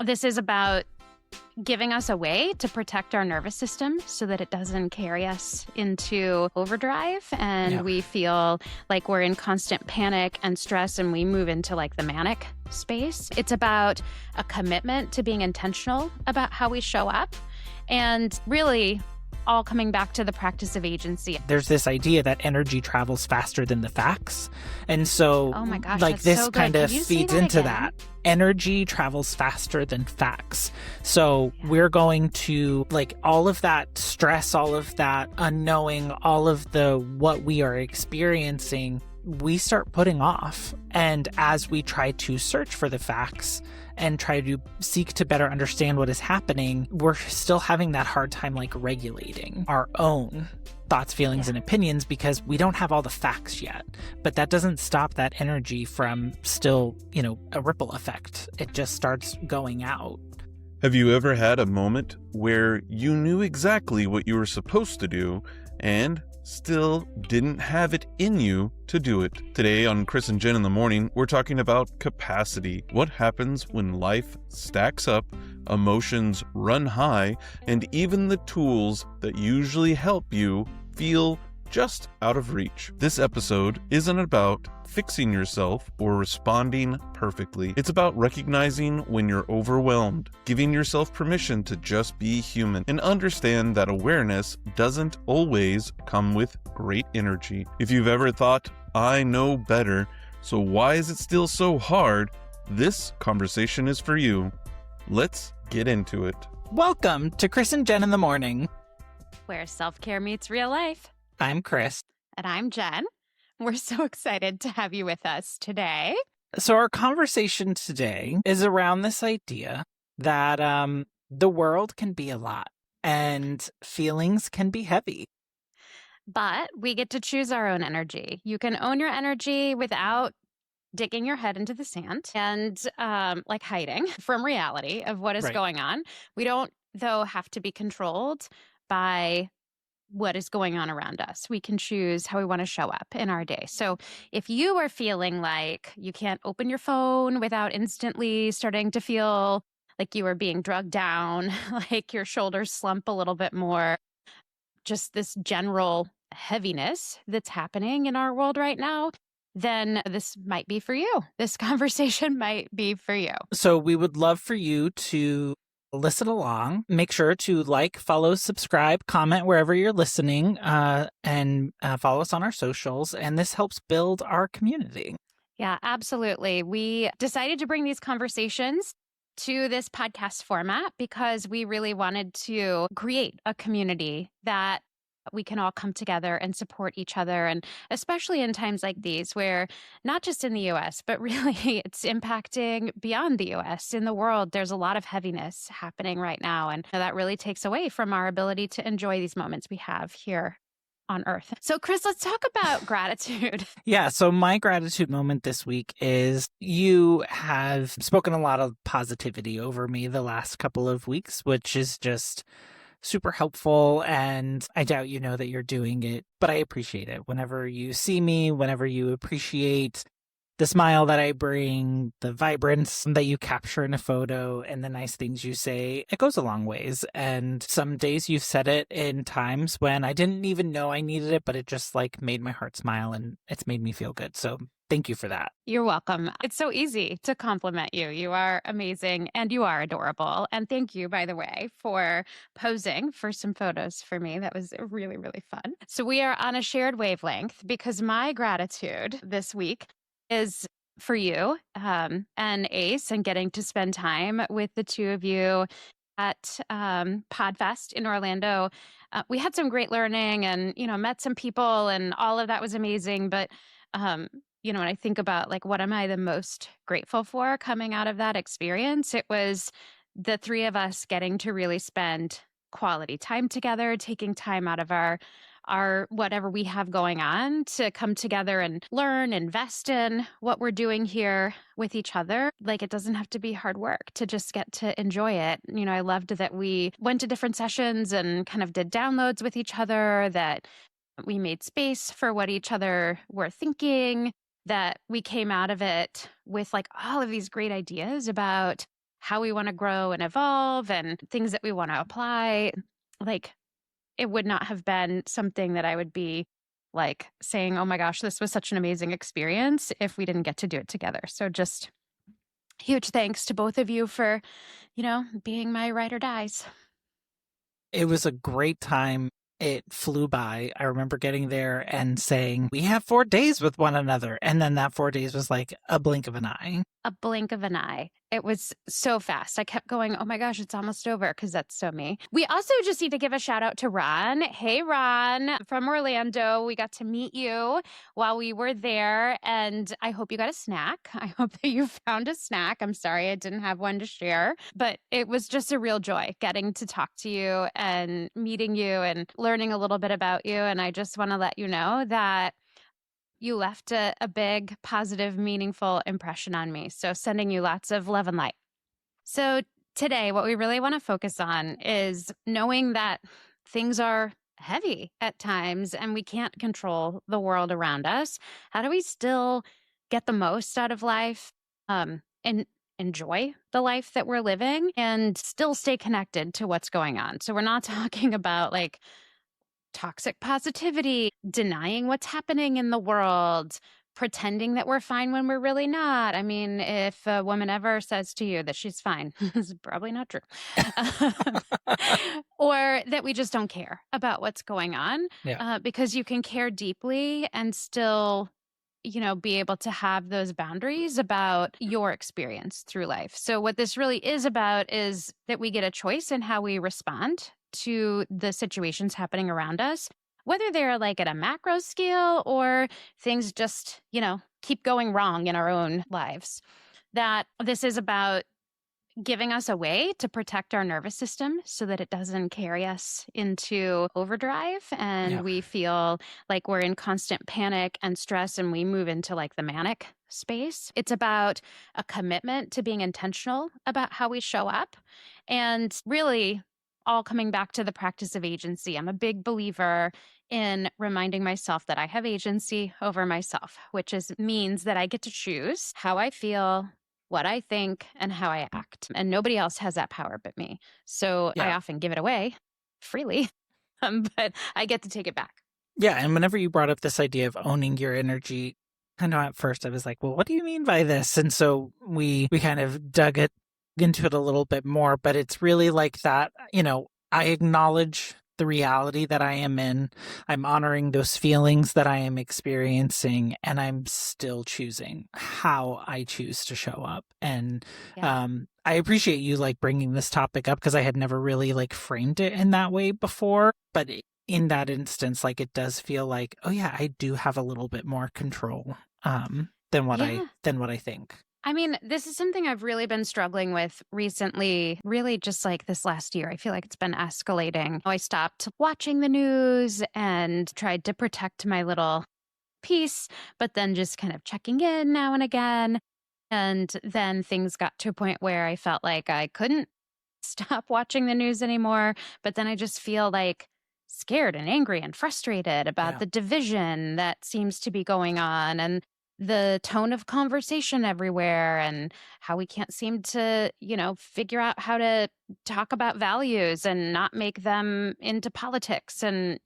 This is about giving us a way to protect our nervous system so that it doesn't carry us into overdrive and we feel like we're in constant panic and stress and we move into like the manic space. It's about a commitment to being intentional about how we show up and really all coming back to the practice of agency. There's this idea that energy travels faster than the facts. And so oh my gosh, like this so kind of feeds into that. Energy travels faster than facts. So we're going to like all of that stress, all of that unknowing, all of the what we are experiencing, we start putting off. And as we try to search for the facts and try to seek to better understand what is happening, we're still having that hard time like regulating our own thoughts, feelings, and opinions because we don't have all the facts yet. But that doesn't stop that energy from still, a ripple effect. It just starts going out. Have you ever had a moment where you knew exactly what you were supposed to do and still didn't have it in you to do it? Today on Chris and Jen in the Morning, we're talking about capacity. What happens when life stacks up, emotions run high, and even the tools that usually help you feel just out of reach. This episode isn't about fixing yourself or responding perfectly. It's about recognizing when you're overwhelmed, giving yourself permission to just be human, and understand that awareness doesn't always come with great energy. If you've ever thought, I know better, so why is it still so hard? This conversation is for you. Let's get into it. Welcome to Chris and Jen in the Morning, where self-care meets real life. I'm Chris. And I'm Jen. We're so excited to have you with us today. So our conversation today is around this idea that the world can be a lot and feelings can be heavy. But we get to choose our own energy. You can own your energy without digging your head into the sand and like hiding from reality of what is going on. We don't, though, have to be controlled by what is going on around us. We can choose how we want to show up in our day. So if you are feeling like you can't open your phone without instantly starting to feel like you are being drugged down, like your shoulders slump a little bit more, just this general heaviness that's happening in our world right now, then this might be for you. This conversation might be for you. So we would love for you to listen along. Make sure to like, follow, subscribe, comment wherever you're listening, and follow us on our socials. And this helps build our community. Yeah, absolutely. We decided to bring these conversations to this podcast format because we really wanted to create a community that we can all come together and support each other. And especially in times like these, where not just in the US, but really it's impacting beyond the US. In the world, there's a lot of heaviness happening right now. And that really takes away from our ability to enjoy these moments we have here on Earth. So Chris, let's talk about gratitude. Yeah. So my gratitude moment this week is you have spoken a lot of positivity over me the last couple of weeks, which is just super helpful, and I doubt you know that you're doing it, but I appreciate it. Whenever you see me, whenever you appreciate the smile that I bring, the vibrance that you capture in a photo, and the nice things you say, it goes a long ways. And some days you've said it in times when I didn't even know I needed it, but it just like made my heart smile and it's made me feel good. So thank you for that. You're welcome. It's so easy to compliment you. You are amazing and you are adorable. And thank you, by the way, for posing for some photos for me. That was really, really fun. So we are on a shared wavelength because my gratitude this week is for you and Ace and getting to spend time with the two of you at PodFest in Orlando. We had some great learning and, met some people and all of that was amazing. But when I think about like, what am I the most grateful for coming out of that experience? It was the three of us getting to really spend quality time together, taking time out of our whatever we have going on to come together and learn, invest in what we're doing here with each other. Like it doesn't have to be hard work to just get to enjoy it. I loved that we went to different sessions and kind of did downloads with each other, that we made space for what each other were thinking, that we came out of it with like all of these great ideas about how we want to grow and evolve and things that we want to apply. Like, it would not have been something that I would be like saying, oh my gosh, this was such an amazing experience if we didn't get to do it together. So just huge thanks to both of you for, being my ride or dies. It was a great time. It flew by. I remember getting there and saying, we have 4 days with one another. And then that 4 days was like a blink of an eye. A blink of an eye. It was so fast. I kept going, oh my gosh, it's almost over, because that's so me. We also just need to give a shout out to Ron. Hey, Ron from Orlando. We got to meet you while we were there, and I hope you got a snack. I hope that you found a snack. I'm sorry I didn't have one to share, but it was just a real joy getting to talk to you and meeting you and learning a little bit about you. And I just want to let you know that you left a big, positive, meaningful impression on me. So sending you lots of love and light. So today, what we really want to focus on is knowing that things are heavy at times and we can't control the world around us. How do we still get the most out of life, and enjoy the life that we're living and still stay connected to what's going on? So we're not talking about like toxic positivity, denying what's happening in the world, pretending that we're fine when we're really not. I mean, if a woman ever says to you that she's fine, this is probably not true. Or that we just don't care about what's going on, Yeah. because you can care deeply and still be able to have those boundaries about your experience through life. So what this really is about is that we get a choice in how we respond to the situations happening around us, whether they're like at a macro scale or things just, keep going wrong in our own lives. That this is about giving us a way to protect our nervous system so that it doesn't carry us into overdrive and Yeah. we feel like we're in constant panic and stress and we move into like the manic space. It's about a commitment to being intentional about how we show up, and really all coming back to the practice of agency. I'm a big believer in reminding myself that I have agency over myself, which means that I get to choose how I feel, what I think, and how I act. And nobody else has that power but me. So I Yeah. often give it away freely, but I get to take it back. Yeah. And whenever you brought up this idea of owning your energy, I know at first I was like, well, what do you mean by this? And so we kind of dug into it a little bit more, but it's really like that, I acknowledge the reality that I am in. I'm honoring those feelings that I am experiencing, and I'm still choosing how I choose to show up. And Yeah. I appreciate you like bringing this topic up because I had never really like framed it in that way before. But in that instance, like it does feel like, oh yeah, I do have a little bit more control than what Yeah. I think. I mean, this is something I've really been struggling with recently, really just like this last year. I feel like it's been escalating. I stopped watching the news and tried to protect my little peace, but then just kind of checking in now and again. And then things got to a point where I felt like I couldn't stop watching the news anymore. But then I just feel like scared and angry and frustrated about Yeah. the division that seems to be going on and the tone of conversation everywhere and how we can't seem to, figure out how to talk about values and not make them into politics and,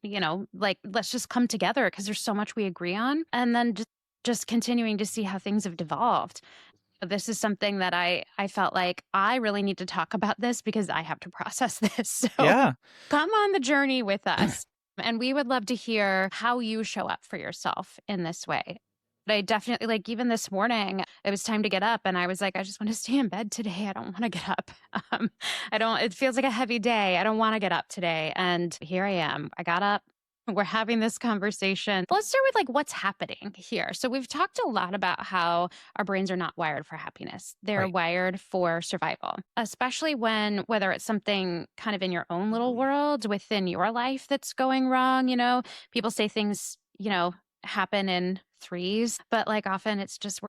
like let's just come together because there's so much we agree on. And then just continuing to see how things have devolved. This is something that I felt like I really need to talk about this because I have to process this. So Yeah. come on the journey with us. And we would love to hear how you show up for yourself in this way. But I definitely, like, even this morning, it was time to get up. And I was like, I just want to stay in bed today. I don't want to get up. It feels like a heavy day. I don't want to get up today. And here I am. I got up. We're having this conversation. Let's start with like what's happening here. So we've talked a lot about how our brains are not wired for happiness. They're Right. wired for survival, especially whether it's something kind of in your own little world within your life that's going wrong. People say things, happen in threes, but like often it's just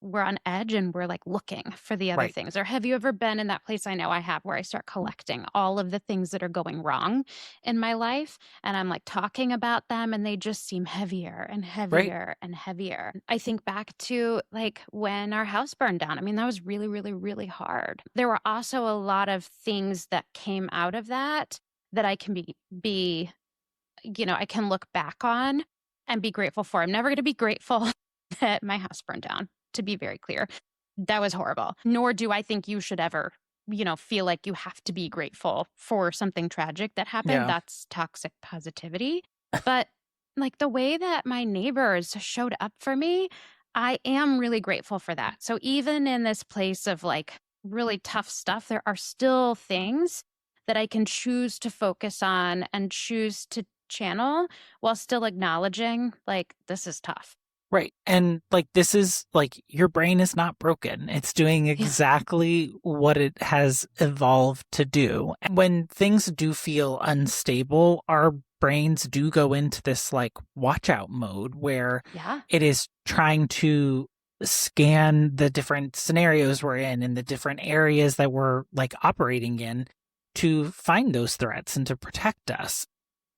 we're on edge and we're like looking for the other Right. things. Or have you ever been in that place? I know I have, where I start collecting all of the things that are going wrong in my life, and I'm like talking about them and they just seem heavier and Right. heavier and heavier. I think back to like when our house burned down. I mean, that was really, really, really hard. There were also a lot of things that came out of that that I can be I can look back on and be grateful for. I'm never going to be grateful that my house burned down, to be very clear. That was horrible. Nor do I think you should ever, feel like you have to be grateful for something tragic that happened. Yeah. That's toxic positivity. But like the way that my neighbors showed up for me, I am really grateful for that. So even in this place of like really tough stuff, there are still things that I can choose to focus on and choose to channel while still acknowledging like this is tough. Right. And like, this is like, your brain is not broken. It's doing Yeah. exactly what it has evolved to do. And when things do feel unstable, our brains do go into this like watch out mode where Yeah. it is trying to scan the different scenarios we're in and the different areas that we're like operating in to find those threats and to protect us,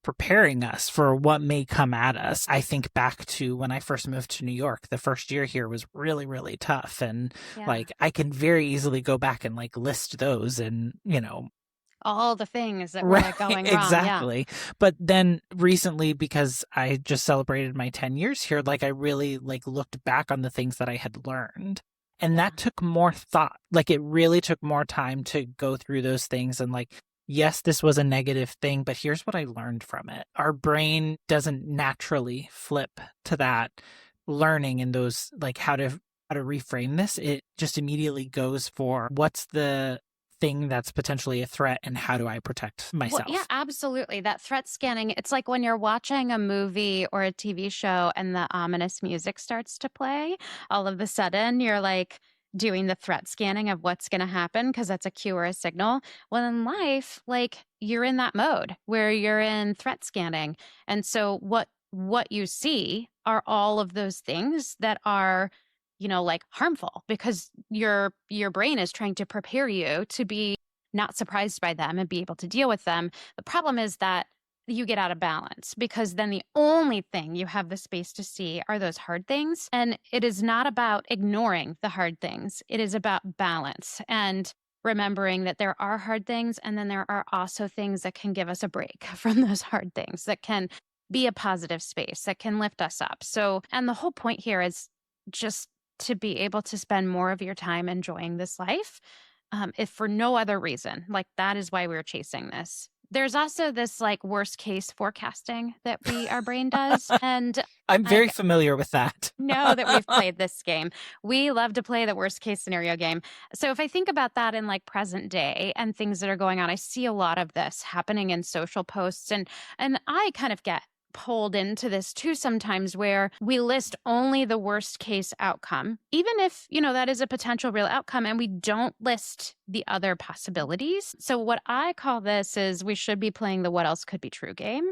preparing us for what may come at us. I think back to when I first moved to New York. The first year here was really, really tough. And Yeah. like, I can very easily go back and like list those and, All the things that were right, like going wrong. Yeah. exactly. But then recently, because I just celebrated my 10 years here, like I really like looked back on the things that I had learned. And Yeah. that took more thought. Like it really took more time to go through those things and like, yes, this was a negative thing, but here's what I learned from it. Our brain doesn't naturally flip to that learning and those like how to reframe this. It just immediately goes for what's the thing that's potentially a threat and how do I protect myself? Well, yeah, absolutely. That threat scanning, it's like when you're watching a movie or a TV show and the ominous music starts to play, all of a sudden you're like doing the threat scanning of what's going to happen because that's a cue or a signal. Well, in life, like you're in that mode where you're in threat scanning. And so what you see are all of those things that are like harmful because your brain is trying to prepare you to be not surprised by them and be able to deal with them. The problem is that you get out of balance because then the only thing you have the space to see are those hard things. And it is not about ignoring the hard things. It is about balance and remembering that there are hard things. And then there are also things that can give us a break from those hard things, that can be a positive space, that can lift us up. So, and the whole point here is just to be able to spend more of your time enjoying this life, if for no other reason. Like that is why we're chasing this. There's also this like worst case forecasting that our brain does. And I'm very I familiar with that. know that we've played this game. We love to play the worst case scenario game. So if I think about that in like present day and things that are going on, I see a lot of this happening in social posts, and I kind of get pulled into this too sometimes, where we list only the worst case outcome, even if, that is a potential real outcome, and we don't list the other possibilities. So what I call this is we should be playing the what else could be true game.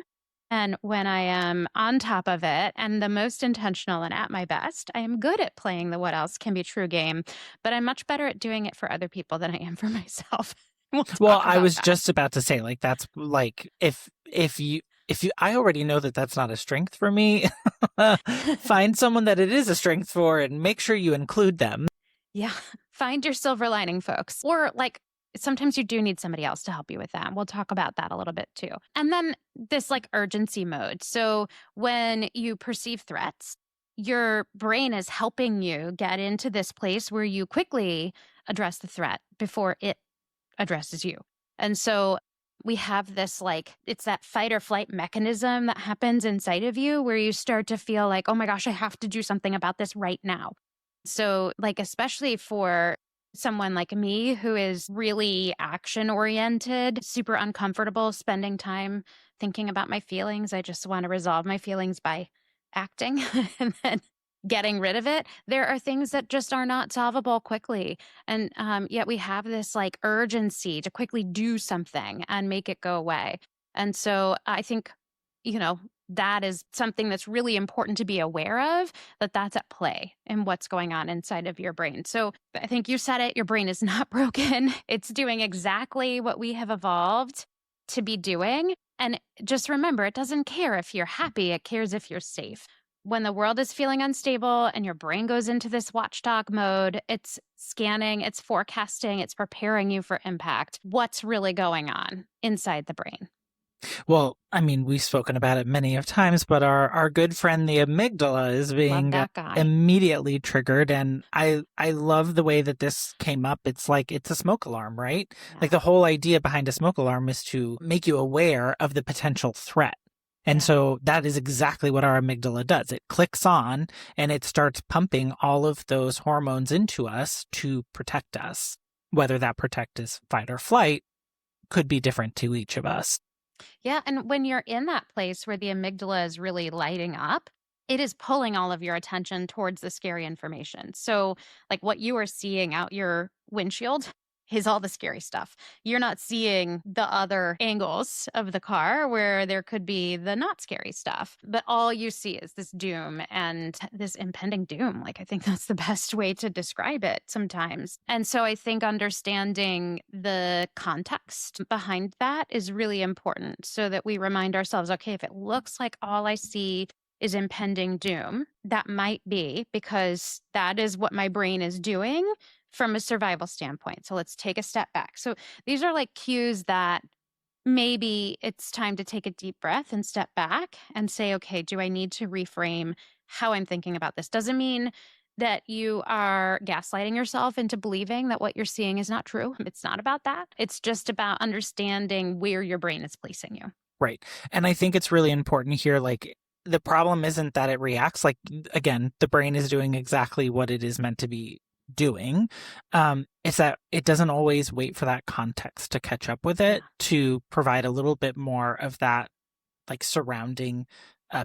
And when I am on top of it and the most intentional and at my best, I am good at playing the what else can be true game, but I'm much better at doing it for other people than I am for myself. We'll Well, talk I about was that. just about to say, like, that's like, if you, I already know that that's not a strength for me. Find someone that it is a strength for and make sure you include them. Yeah. Find your silver lining, folks. Or like sometimes you do need somebody else to help you with that. We'll talk about that a little bit too. And then this like urgency mode. So when you perceive threats, your brain is helping you get into this place where you quickly address the threat before it addresses you. And so we have this like, it's that fight or flight mechanism that happens inside of you where you start to feel like, oh my gosh, I have to do something about this right now. So like, especially for someone like me who is really action oriented, super uncomfortable spending time thinking about my feelings. I just want to resolve my feelings by acting and then getting rid of it. There are things that just are not solvable quickly. And yet we have this like urgency to quickly do something and make it go away. And so I think, that is something that's really important to be aware of, that's at play in what's going on inside of your brain. So I think you said it, your brain is not broken. It's doing exactly what we have evolved to be doing. And just remember, it doesn't care if you're happy, it cares if you're safe. When the world is feeling unstable and your brain goes into this watchdog mode, it's scanning, it's forecasting, it's preparing you for impact. What's really going on inside the brain? Well, I mean, we've spoken about it many of times, but our good friend, the amygdala, is Love being that guy. immediately triggered. And I love the way that this came up. It's like, it's a smoke alarm, right? Yeah. Like the whole idea behind a smoke alarm is to make you aware of the potential threat. And so that is exactly what our amygdala does. It clicks on and it starts pumping all of those hormones into us to protect us. Whether that protect is fight or flight could be different to each of us. Yeah. And when you're in that place where the amygdala is really lighting up, it is pulling all of your attention towards the scary information. So, like what you are seeing out your windshield is all the scary stuff. You're not seeing the other angles of the car where there could be the not scary stuff. But all you see is this doom and this impending doom. Like, I think that's the best way to describe it sometimes. And so I think understanding the context behind that is really important so that we remind ourselves, okay, if it looks like all I see is impending doom, that might be because that is what my brain is doing from a survival standpoint. So let's take a step back. So these are like cues that maybe it's time to take a deep breath and step back and say, okay, do I need to reframe how I'm thinking about this? Doesn't mean that you are gaslighting yourself into believing that what you're seeing is not true. It's not about that. It's just about understanding where your brain is placing you. Right. And I think it's really important here, like, the problem isn't that it reacts. Like, again, the brain is doing exactly what it is meant to be doing. It's that it doesn't always wait for that context to catch up with it to provide a little bit more of that like surrounding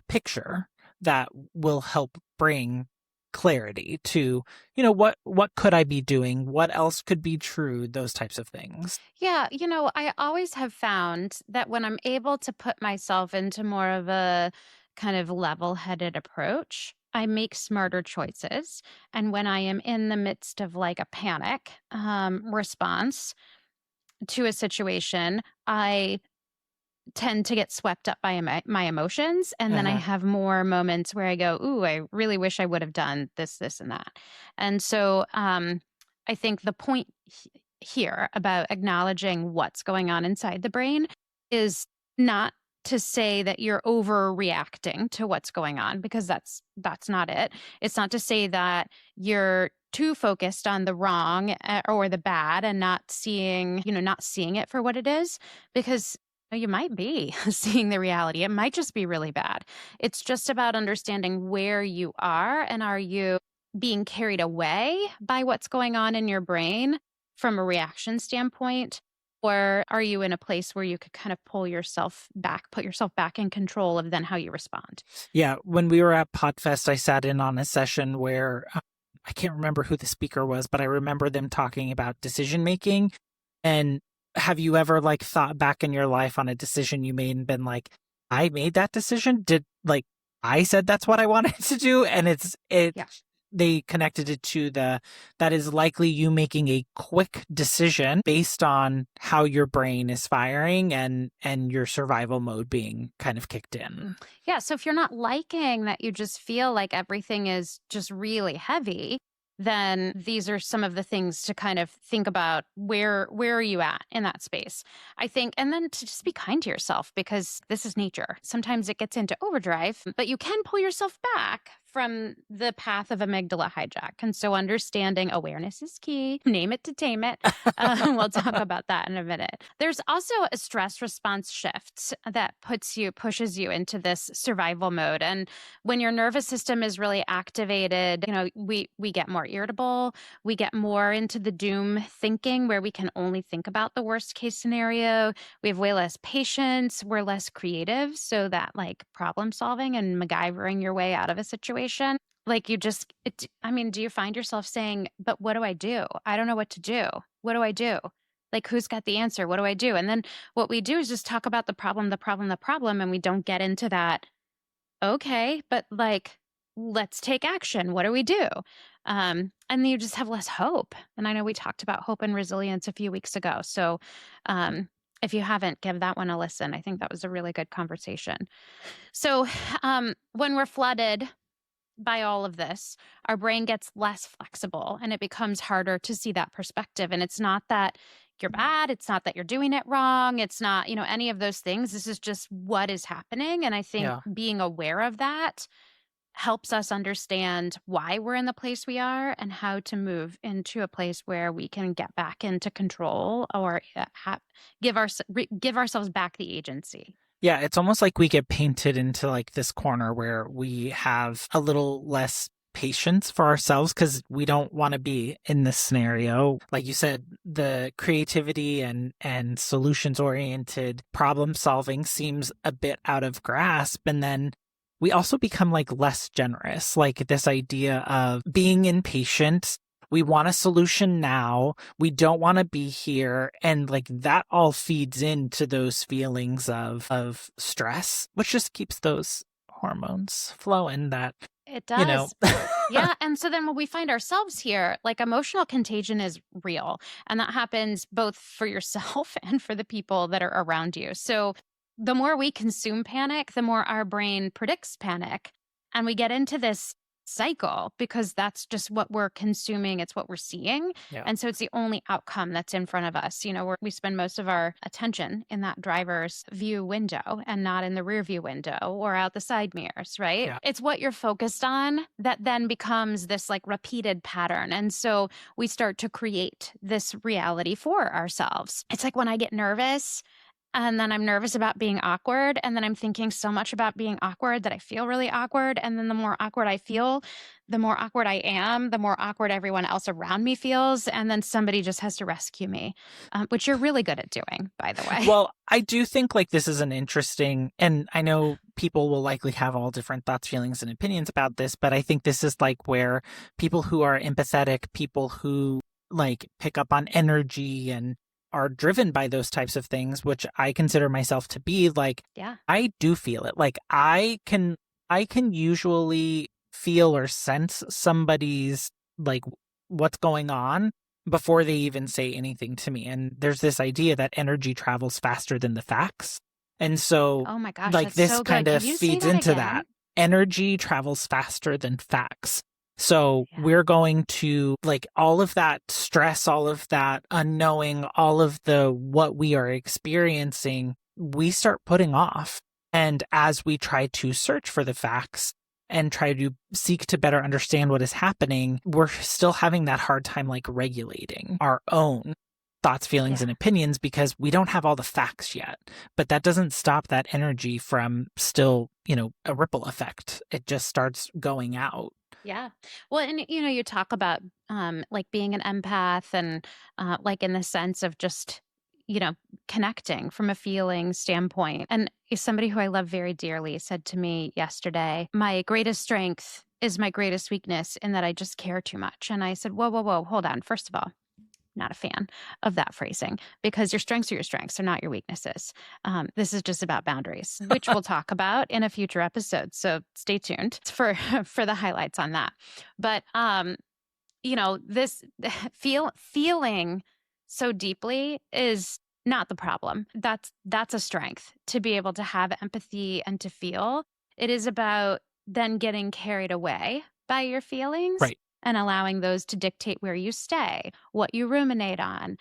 picture that will help bring clarity to, you know, what could I be doing? What else could be true? Those types of things. Yeah, I always have found that when I'm able to put myself into more of a kind of level-headed approach, I make smarter choices. And when I am in the midst of like a panic response to a situation, I tend to get swept up by my emotions. And then I have more moments where I go, ooh, I really wish I would have done this, this, and that. And so I think the point here about acknowledging what's going on inside the brain is not to say that you're overreacting to what's going on, because that's not it. It's not to say that you're too focused on the wrong or the bad and not seeing it for what it is, because you might be seeing the reality. It might just be really bad. It's just about understanding where you are, and are you being carried away by what's going on in your brain from a reaction standpoint? Or are you in a place where you could kind of pull yourself back, put yourself back in control of then how you respond? Yeah. When we were at PodFest, I sat in on a session where I can't remember who the speaker was, but I remember them talking about decision making. And have you ever like thought back in your life on a decision you made and been like, I made that decision? Did like I said that's what I wanted to do? And they connected it to that is likely you making a quick decision based on how your brain is firing and your survival mode being kind of kicked in. Yeah. So if you're not liking that, you just feel like everything is just really heavy, then these are some of the things to kind of think about. Where are you at in that space? I think, and then to just be kind to yourself, because this is nature. Sometimes it gets into overdrive, but you can pull yourself back from the path of amygdala hijack. And so understanding awareness is key. Name it to tame it. We'll talk about that in a minute. There's also a stress response shift that pushes you into this survival mode. And when your nervous system is really activated, we get more irritable. We get more into the doom thinking, where we can only think about the worst case scenario. We have way less patience. We're less creative. So that like problem solving and MacGyvering your way out of a situation, like do you find yourself saying, but what do I do? I don't know what to do. What do I do? Like, who's got the answer? What do I do? And then what we do is just talk about the problem, and we don't get into that okay, but like, let's take action. What do we do? And then you just have less hope. And I know we talked about hope and resilience a few weeks ago. So um, if you haven't, give that one a listen. I think that was a really good conversation. So when we're flooded by all of this, our brain gets less flexible and it becomes harder to see that perspective. And it's not that you're bad. It's not that you're doing it wrong. It's not, any of those things. This is just what is happening. And I think Yeah. being aware of that helps us understand why we're in the place we are and how to move into a place where we can get back into control or give ourselves back the agency. Yeah, it's almost like we get painted into like this corner where we have a little less patience for ourselves because we don't want to be in this scenario. Like you said, the creativity and solutions oriented problem solving seems a bit out of grasp. And then we also become like less generous, like this idea of being impatient. We want a solution now. We don't want to be here. And like that all feeds into those feelings of stress, which just keeps those hormones flowing that, It you know. does. Yeah. And so then when we find ourselves here, like emotional contagion is real. And that happens both for yourself and for the people that are around you. So the more we consume panic, the more our brain predicts panic. And we get into this cycle because that's just what we're consuming. It's what we're seeing. Yeah. And so it's the only outcome that's in front of us. We spend most of our attention in that driver's view window and not in the rear view window or out the side mirrors, right? Yeah. It's what you're focused on that then becomes this like repeated pattern. And so we start to create this reality for ourselves. It's like when I get nervous, and then I'm nervous about being awkward. And then I'm thinking so much about being awkward that I feel really awkward. And then the more awkward I feel, the more awkward I am, the more awkward everyone else around me feels. And then somebody just has to rescue me, which you're really good at doing, by the way. Well, I do think like this is an interesting, and I know people will likely have all different thoughts, feelings, and opinions about this, but I think this is like where people who are empathetic, people who like pick up on energy and are driven by those types of things, which I consider myself to be, like, Yeah. I do feel it. Like I can usually feel or sense somebody's like what's going on before they even say anything to me. And there's this idea that energy travels faster than the facts. And so Oh my gosh, like that's this so good. kind Can of you say feeds that into again? that. Energy travels faster than facts. So Yeah. we're going to like all of that stress, all of that unknowing, all of the what we are experiencing, we start putting off. And as we try to search for the facts and try to seek to better understand what is happening, we're still having that hard time like regulating our own thoughts, feelings, Yeah. and opinions because we don't have all the facts yet. But that doesn't stop that energy from still, a ripple effect. It just starts going out. Yeah. Well, and you talk about like being an empath and like in the sense of just, connecting from a feeling standpoint. And somebody who I love very dearly said to me yesterday, my greatest strength is my greatest weakness in that I just care too much. And I said, whoa, whoa, whoa, hold on. First of all, not a fan of that phrasing because your strengths are your strengths, they're not your weaknesses. This is just about boundaries, which we'll talk about in a future episode. So stay tuned for for the highlights on that. But this feeling so deeply is not the problem. That's a strength to be able to have empathy and to feel. It is about then getting carried away by your feelings Right. and allowing those to dictate where you stay, what you ruminate on,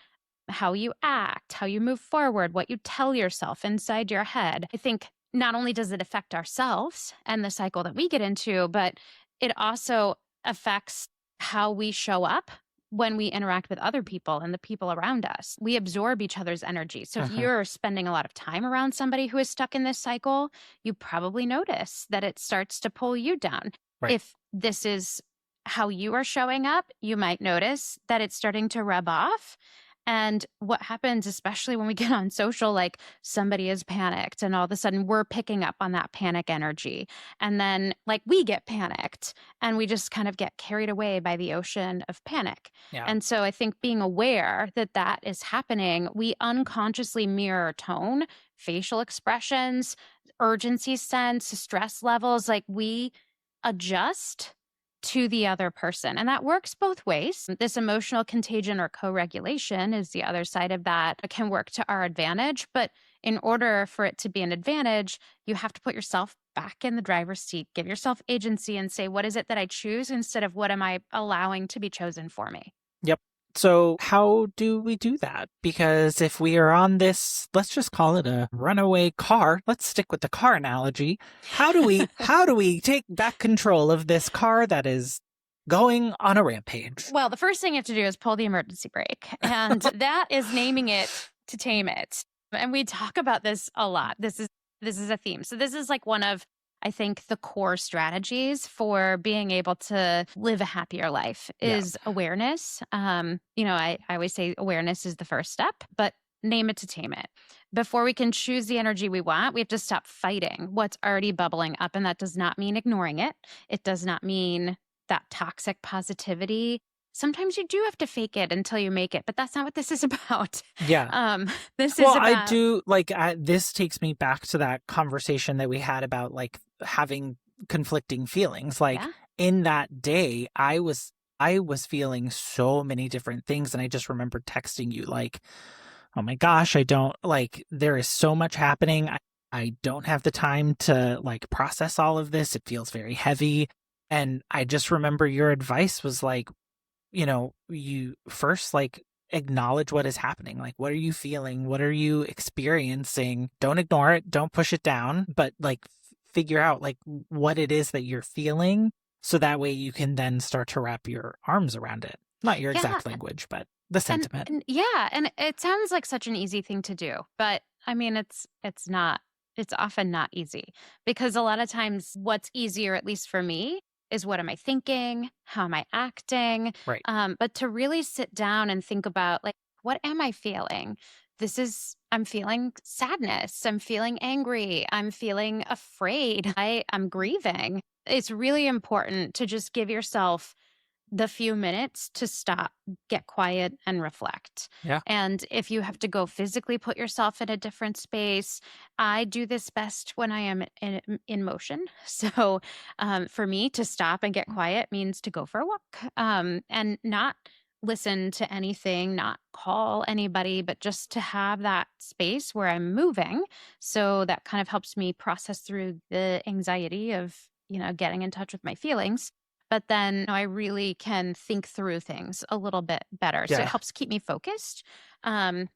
how you act, how you move forward, what you tell yourself inside your head. I think not only does it affect ourselves and the cycle that we get into, but it also affects how we show up when we interact with other people and the people around us. We absorb each other's energy. So if you're spending a lot of time around somebody who is stuck in this cycle, you probably notice that it starts to pull you down. Right. If this is how you are showing up, you might notice that it's starting to rub off. And what happens, especially when we get on social, like somebody is panicked and all of a sudden we're picking up on that panic energy. And then like we get panicked and we just kind of get carried away by the ocean of panic. Yeah. And so I think being aware that that is happening, we unconsciously mirror tone, facial expressions, urgency sense, stress levels, like we adjust to the other person. And that works both ways. This emotional contagion or co-regulation is the other side of that. It can work to our advantage, but in order for it to be an advantage, you have to put yourself back in the driver's seat, give yourself agency and say, what is it that I choose instead of what am I allowing to be chosen for me? Yep. So how do we do that? Because if we are on this, let's just call it a runaway car. Let's stick with the car analogy. How do we take back control of this car that is going on a rampage? Well, the first thing you have to do is pull the emergency brake, and that is naming it to tame it. And we talk about this a lot. This is a theme. So this is like one of, I think, the core strategies for being able to live a happier life is awareness. I always say awareness is the first step, but name it to tame it. Before we can choose the energy we want, we have to stop fighting what's already bubbling up. And that does not mean ignoring it. It does not mean that toxic positivity. Sometimes you do have to fake it until you make it, but that's not what this is about. Yeah. This Well, is about... I do like this takes me back to that conversation that we had about like having conflicting feelings. Like in that day, I was feeling so many different things, and I just remember texting you like, "Oh my gosh, I don't like. There is so much happening. I don't have the time to like process all of this. It feels very heavy." And I just remember your advice was like, you first like acknowledge what is happening. Like, what are you feeling? What are you experiencing? Don't ignore it. Don't push it down, but like figure out like what it is that you're feeling. So that way you can then start to wrap your arms around it. Not your exact language, but the sentiment. And it sounds like such an easy thing to do, but I mean, it's not, it's often not easy because a lot of times what's easier, at least for me, is what am I thinking? How am I acting? Right. But to really sit down and think about like, what am I feeling? I'm feeling sadness. I'm feeling angry. I'm feeling afraid. I'm grieving. It's really important to just give yourself the few minutes to stop, get quiet, and reflect. Yeah. And if you have to go physically put yourself in a different space, I do this best when I am in motion. So for me, to stop and get quiet means to go for a walk and not listen to anything, not call anybody, but just to have that space where I'm moving. So that kind of helps me process through the anxiety of, getting in touch with my feelings. But then I really can think through things a little bit better. So it helps keep me focused. But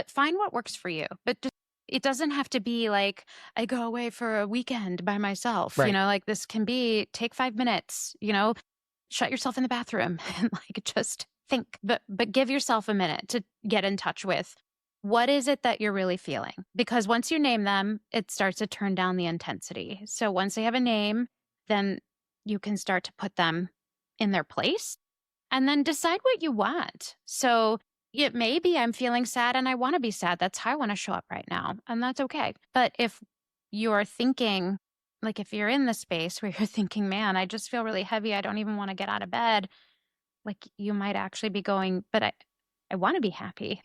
find what works for you. But it doesn't have to be like I go away for a weekend by myself. Right. Like this can be take 5 minutes, shut yourself in the bathroom and like just think. But give yourself a minute to get in touch with what is it that you're really feeling? Because once you name them, it starts to turn down the intensity. So once they have a name, then you can start to put them in their place and then decide what you want. So it may be I'm feeling sad and I want to be sad. That's how I want to show up right now. And that's okay. But if you're thinking, like if you're in the space where you're thinking, man, I just feel really heavy. I don't even want to get out of bed. Like you might actually be going, but I want to be happy.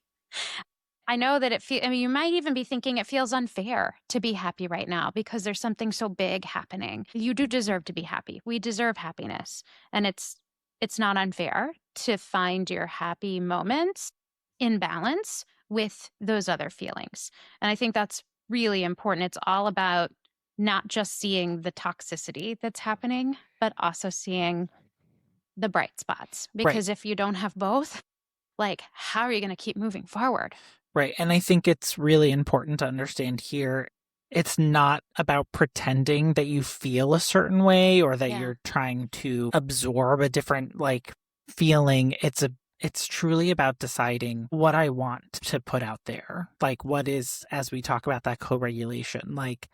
I know that you might even be thinking it feels unfair to be happy right now because there's something so big happening. You do deserve to be happy. We deserve happiness. And it's not unfair to find your happy moments in balance with those other feelings. And I think that's really important. It's all about not just seeing the toxicity that's happening, but also seeing the bright spots. Because if you don't have both, like, how are you going to keep moving forward? Right. And I think it's really important to understand here, it's not about pretending that you feel a certain way or that you're trying to absorb a different like feeling. It's truly about deciding what I want to put out there. Like what is, as we talk about that co-regulation, like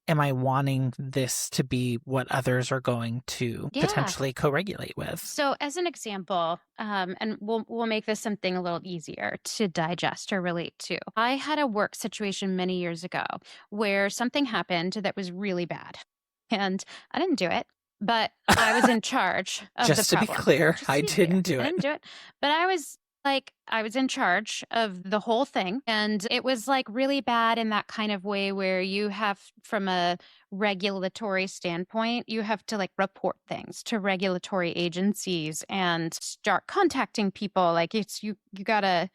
am I wanting this to be what others are going to Yeah. potentially co-regulate with? So as an example, and we'll make this something a little easier to digest or relate to. I had a work situation many years ago where something happened that was really bad. And I didn't do it, but I was in charge of the Just to be problem. clear, Just to I be clear, didn't do I it. didn't do it. But I was in charge of the whole thing. And it was like really bad in that kind of way where you have, from a regulatory standpoint, you have to like report things to regulatory agencies and start contacting people. Like you gotta,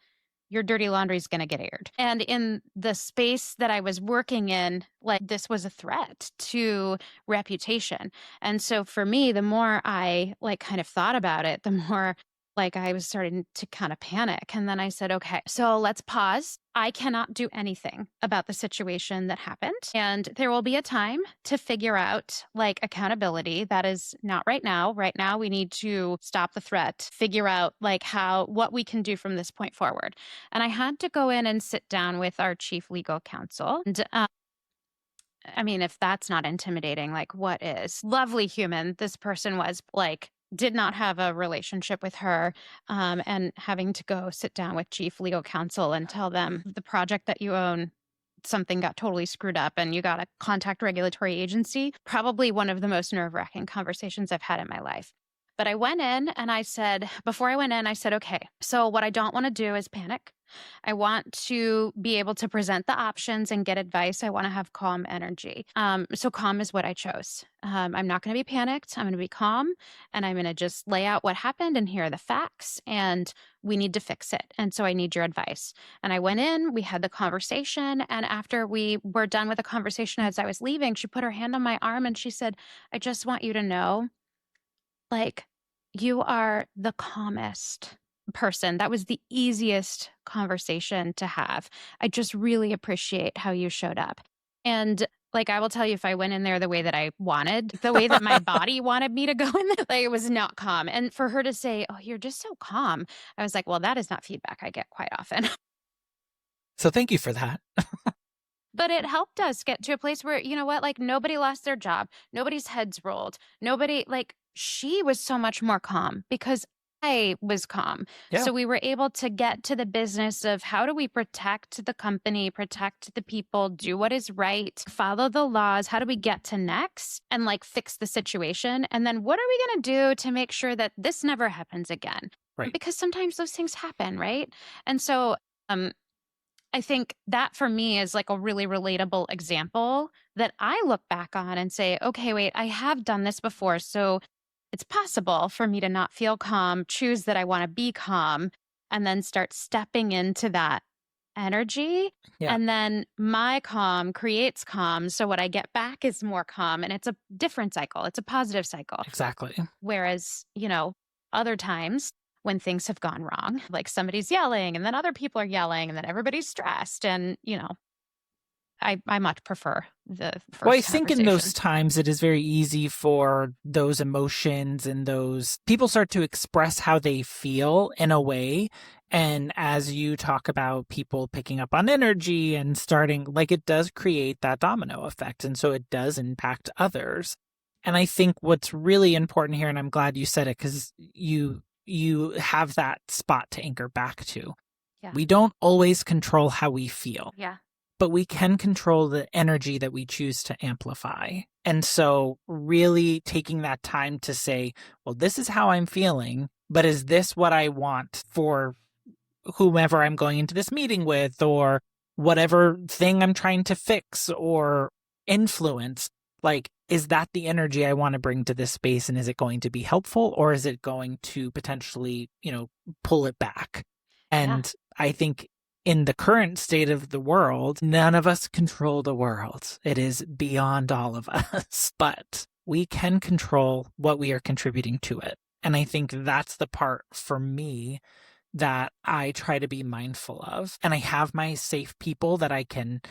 your dirty laundry is going to get aired. And in the space that I was working in, like this was a threat to reputation. And so for me, the more I like kind of thought about it, the more like I was starting to kind of panic. And then I said, okay, so let's pause. I cannot do anything about the situation that happened. And there will be a time to figure out like accountability. That is not right now. Right now, we need to stop the threat, figure out like what we can do from this point forward. And I had to go in and sit down with our chief legal counsel. And I mean, if that's not intimidating, like what is? Lovely human. This person was like, did not have a relationship with her, and having to go sit down with chief legal counsel and tell them the project that you own, something got totally screwed up and you got to contact regulatory agency. Probably one of the most nerve-wracking conversations I've had in my life. But I went in and I said, before I went in, I said, okay, so what I don't want to do is panic. I want to be able to present the options and get advice. I want to have calm energy. So calm is what I chose. I'm not going to be panicked. I'm going to be calm and I'm going to just lay out what happened and here are the facts and we need to fix it. And so I need your advice. And I went in, we had the conversation. And after we were done with the conversation, as I was leaving, she put her hand on my arm and she said, I just want you to know, like, you are the calmest person. That was the easiest conversation to have. I just really appreciate how you showed up. And like, I will tell you, if I went in there the way that I wanted, the way that my body wanted me to go in there, like, it was not calm. And for her to say, oh, you're just so calm, I was like, well, that is not feedback I get quite often. So thank you for that. But it helped us get to a place where, you know what, like nobody lost their job. Nobody's heads rolled. Nobody, like, she was so much more calm because I was calm. Yeah. So we were able to get to the business of how do we protect the company, protect the people, do what is right, follow the laws. How do we get to next and like fix the situation? And then what are we going to do to make sure that this never happens again? Right. Because sometimes those things happen, right? And so, I think that for me is like a really relatable example that I look back on and say, okay, wait, I have done this before. So it's possible for me to not feel calm, choose that I want to be calm, and then start stepping into that energy. Yeah. And then my calm creates calm. So what I get back is more calm. And it's a different cycle. It's a positive cycle. Exactly. Whereas, you know, other times when things have gone wrong, like somebody's yelling and then other people are yelling and then everybody's stressed. And, you know, I much prefer the first Well, I think in those conversation. times it is very easy for those emotions and those people start to express how they feel in a way. And as you talk about people picking up on energy and starting, like it does create that domino effect. And so it does impact others. And I think what's really important here, and I'm glad you said it because you have that spot to anchor back to. Yeah. We don't always control how we feel. Yeah. But we can control the energy that we choose to amplify. And so really taking that time to say, well, this is how I'm feeling, but is this what I want for whomever I'm going into this meeting with or whatever thing I'm trying to fix or influence? Like, is that the energy I want to bring to this space? And is it going to be helpful or is it going to potentially, pull it back? And I think in the current state of the world, none of us control the world. It is beyond all of us, but we can control what we are contributing to it. And I think that's the part for me that I try to be mindful of. And I have my safe people that I can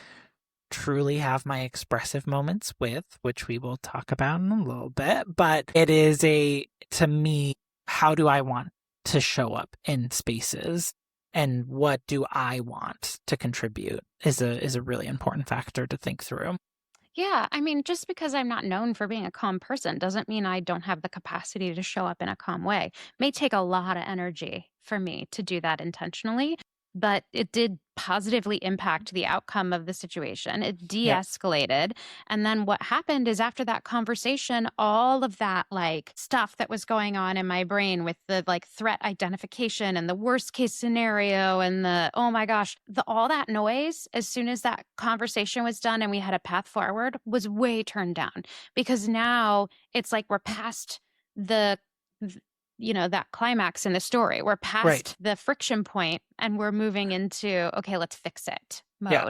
truly have my expressive moments with, which we will talk about in a little bit. But it is to me, how do I want to show up in spaces? And what do I want to contribute is a really important factor to think through. Yeah, I mean, just because I'm not known for being a calm person doesn't mean I don't have the capacity to show up in a calm way. May take a lot of energy for me to do that intentionally, but it did positively impact the outcome of the situation. It Yep. de-escalated. And then what happened is after that conversation, all of that like stuff that was going on in my brain with the like threat identification and the worst case scenario and the oh my gosh, all that noise as soon as that conversation was done and we had a path forward was way turned down because now it's like we're past the that climax in the story. We're Right. past the friction point and we're moving into, okay, let's fix it Yeah.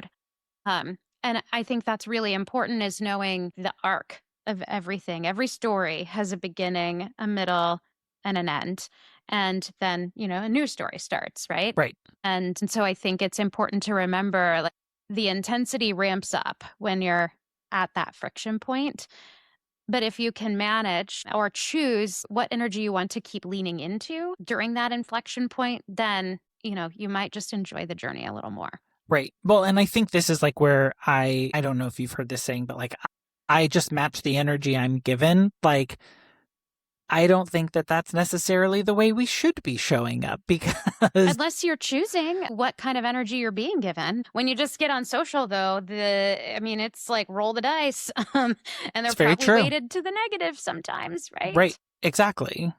mode. And I think that's really important is knowing the arc of everything. Every story has a beginning, a middle, and an end. And then, a new story starts, right? Right. And so I think it's important to remember like the intensity ramps up when you're at that friction point. But if you can manage or choose what energy you want to keep leaning into during that inflection point, then, you might just enjoy the journey a little more. Right. Well, and I think this is like where I don't know if you've heard this saying, but like I just match the energy I'm given. Like I don't think that that's necessarily the way we should be showing up because Unless you're choosing what kind of energy you're being given. When you just get on social, though, it's like roll the dice. And they're it's very probably true. weighted to the negative sometimes, Right. right? Exactly.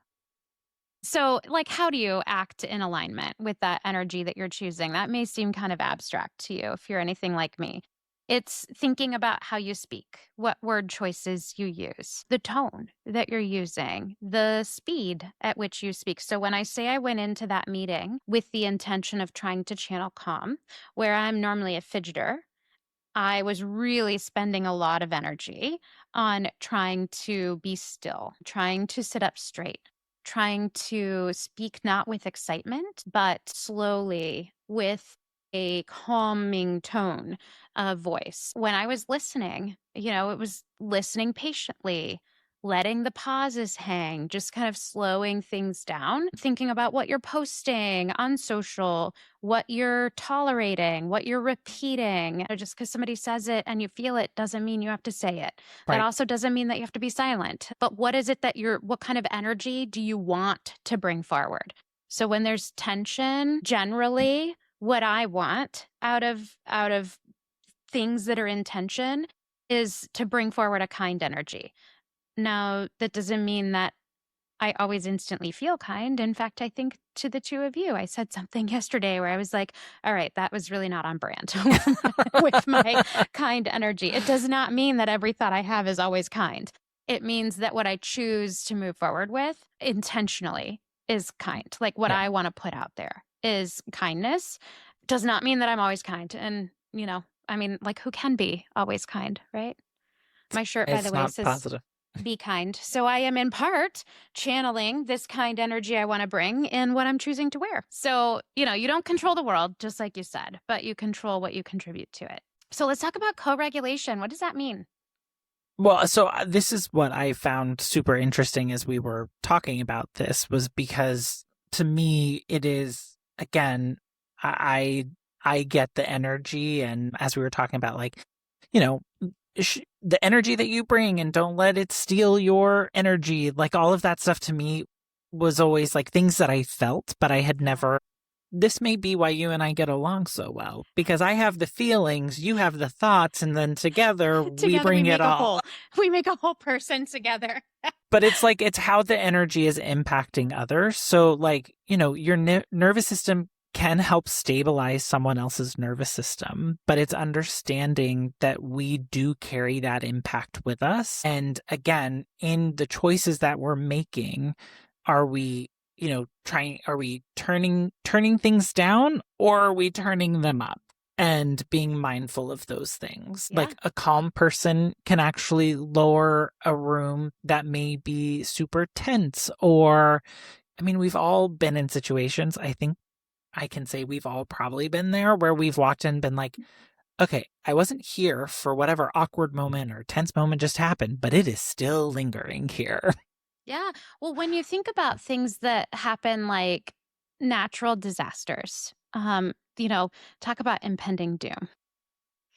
So, like, how do you act in alignment with that energy that you're choosing? That may seem kind of abstract to you if you're anything like me. It's thinking about how you speak, what word choices you use, the tone that you're using, the speed at which you speak. So, when I say I went into that meeting with the intention of trying to channel calm, where I'm normally a fidgeter, I was really spending a lot of energy on trying to be still, trying to sit up straight, trying to speak not with excitement, but slowly with a calming tone of voice. When I was listening, it was listening patiently, letting the pauses hang, just kind of slowing things down, thinking about what you're posting on social, what you're tolerating, what you're repeating. Just because somebody says it and you feel it doesn't mean you have to say it. That Right. also doesn't mean that you have to be silent. But what is it that what kind of energy do you want to bring forward? So when there's tension, generally, what I want out of things that are in tension is to bring forward a kind energy. Now, that doesn't mean that I always instantly feel kind. In fact, I think to the two of you, I said something yesterday where I was like, all right, that was really not on brand with my kind energy. It does not mean that every thought I have is always kind. It means that what I choose to move forward with intentionally is kind. Like what Yeah. I want to put out there is kindness. Does not mean that I'm always kind. And, like who can be always kind, right? My shirt, by the It's way, not says positive. be kind. So I am in part channeling this kind energy I want to bring in what I'm choosing to wear. So, you don't control the world, just like you said, but you control what you contribute to it. So let's talk about co-regulation. What does that mean? Well, so this is what I found super interesting as we were talking about this was because to me it is again I get the energy and as we were talking about like you know the energy that you bring and don't let it steal your energy like all of that stuff to me was always like things that I felt but I had never this may be why you and I get along so well because I have the feelings, you have the thoughts, and then together we Together we bring make it a all. whole. We make a whole person together. But it's like it's how the energy is impacting others. So, like, your nervous system can help stabilize someone else's nervous system, but it's understanding that we do carry that impact with us. And again, in the choices that we're making, are we are we turning things down or are we turning them up and being mindful of those things? Yeah. Like a calm person can actually lower a room that may be super tense or I mean, we've all been in situations. I think I can say we've all probably been there where we've walked in and been like, okay, I wasn't here for whatever awkward moment or tense moment just happened, but it is still lingering here. Yeah. Well, when you think about things that happen like natural disasters, talk about impending doom.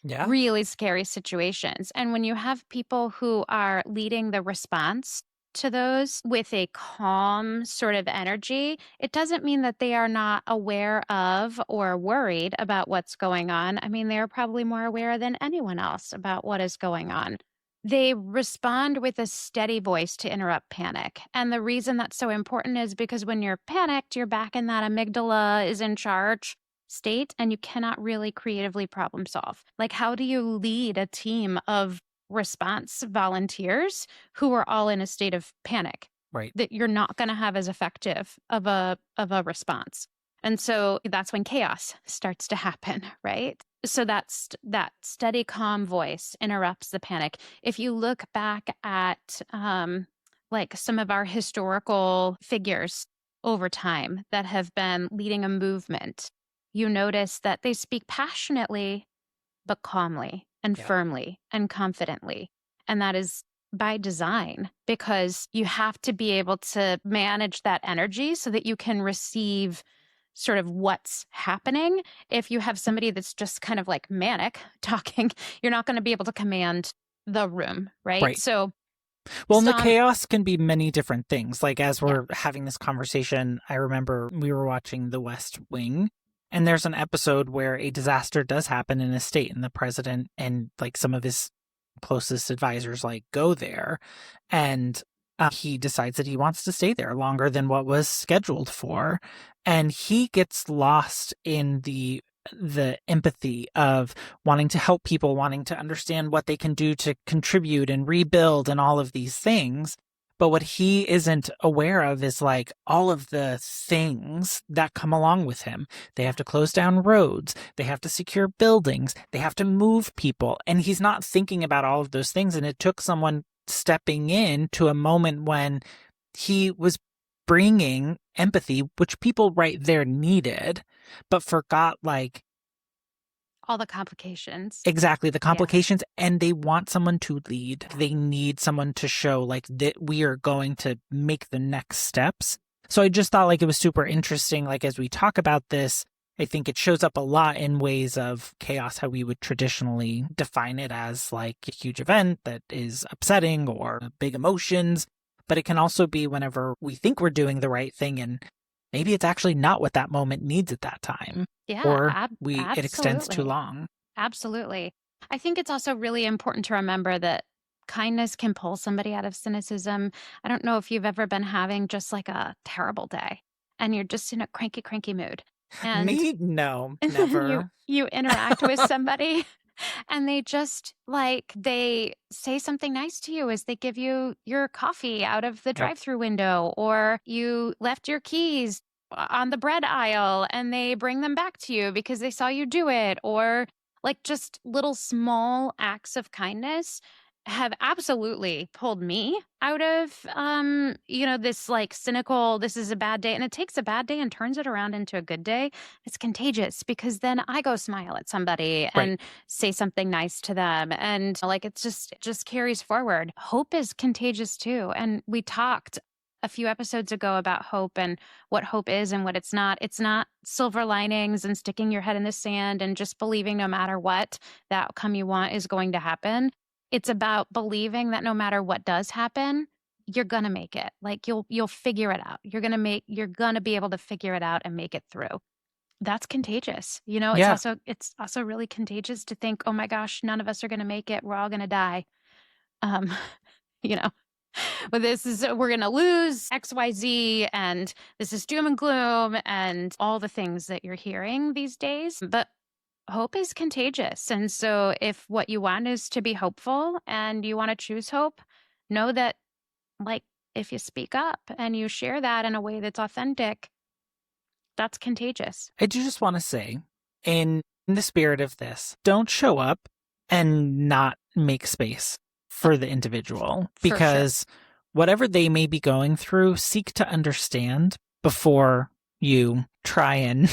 Yeah. really scary situations. And when you have people who are leading the response to those with a calm sort of energy, it doesn't mean that they are not aware of or worried about what's going on. I mean, they're probably more aware than anyone else about what is going on. They respond with a steady voice to interrupt panic. And the reason that's so important is because when you're panicked, you're back in that amygdala is in charge state, and you cannot really creatively problem solve. Like, how do you lead a team of response volunteers who are all in a state of panic Right. that you're not going to have as effective of a response? And so that's when chaos starts to happen, right? So that steady, calm voice interrupts the panic. If you look back at like some of our historical figures over time that have been leading a movement, you notice that they speak passionately, but calmly and Yep. firmly and confidently. And that is by design, because you have to be able to manage that energy so that you can receive sort of what's happening. If you have somebody that's just kind of like manic talking, you're not going to be able to command the room, right? Right. So, Well, and the some, chaos can be many different things. Like, as yeah, we're having this conversation, I remember we were watching The West Wing, and there's an episode where a disaster does happen in a state, and the president and like some of his closest advisors like go there, and he decides that he wants to stay there longer than what was scheduled for, and he gets lost in the empathy of wanting to help people, wanting to understand what they can do to contribute and rebuild and all of these things. But what he isn't aware of is like all of the things that come along with him. They have to close down roads. They have to secure buildings. They have to move people. And he's not thinking about all of those things. And it took someone stepping in to a moment when he was bringing empathy, which people right there needed, but forgot like all the complications. exactly the Yeah. complications. And they want someone to lead. They need someone to show like that we are going to make the next steps. So I just thought like it was super interesting. Like, as we talk about this, I think it shows up a lot in ways of chaos, how we would traditionally define it as like a huge event that is upsetting or big emotions. But it can also be whenever we think we're doing the right thing and maybe it's actually not what that moment needs at that time. Yeah, Or it extends too absolutely. long. Absolutely. I think it's also really important to remember that kindness can pull somebody out of cynicism. I don't know if you've ever been having just like a terrible day and you're just in a cranky, cranky mood. And Me? No, you never. you interact with somebody and they just like they say something nice to you as they give you your coffee out of the Yep. drive-through window, or you left your keys on the bread aisle and they bring them back to you because they saw you do it, or like just little small acts of kindness have absolutely pulled me out of this like cynical, this is a bad day, and it takes a bad day and turns it around into a good day. It's contagious because then I go smile at somebody Right. and say something nice to them, and like it just carries forward. Hope is contagious too, and we talked a few episodes ago about hope and what hope is and what it's not. It's not silver linings and sticking your head in the sand and just believing no matter what, the outcome you want is going to happen. It's about believing that no matter what does happen, you're gonna make it. Like you'll figure it out. You're gonna be able to figure it out and make it through. That's contagious. You know, Yeah. it's also really contagious to think, oh my gosh, none of us are gonna make it. We're all gonna die. Um, you know, but we're gonna lose XYZ, and this is doom and gloom and all the things that you're hearing these days. But hope is contagious. And so if what you want is to be hopeful and you want to choose hope, know that like if you speak up and you share that in a way that's authentic, that's contagious. I do just want to say, in the spirit of this, don't show up and not make space for the individual, For sure. because whatever they may be going through, seek to understand before you try and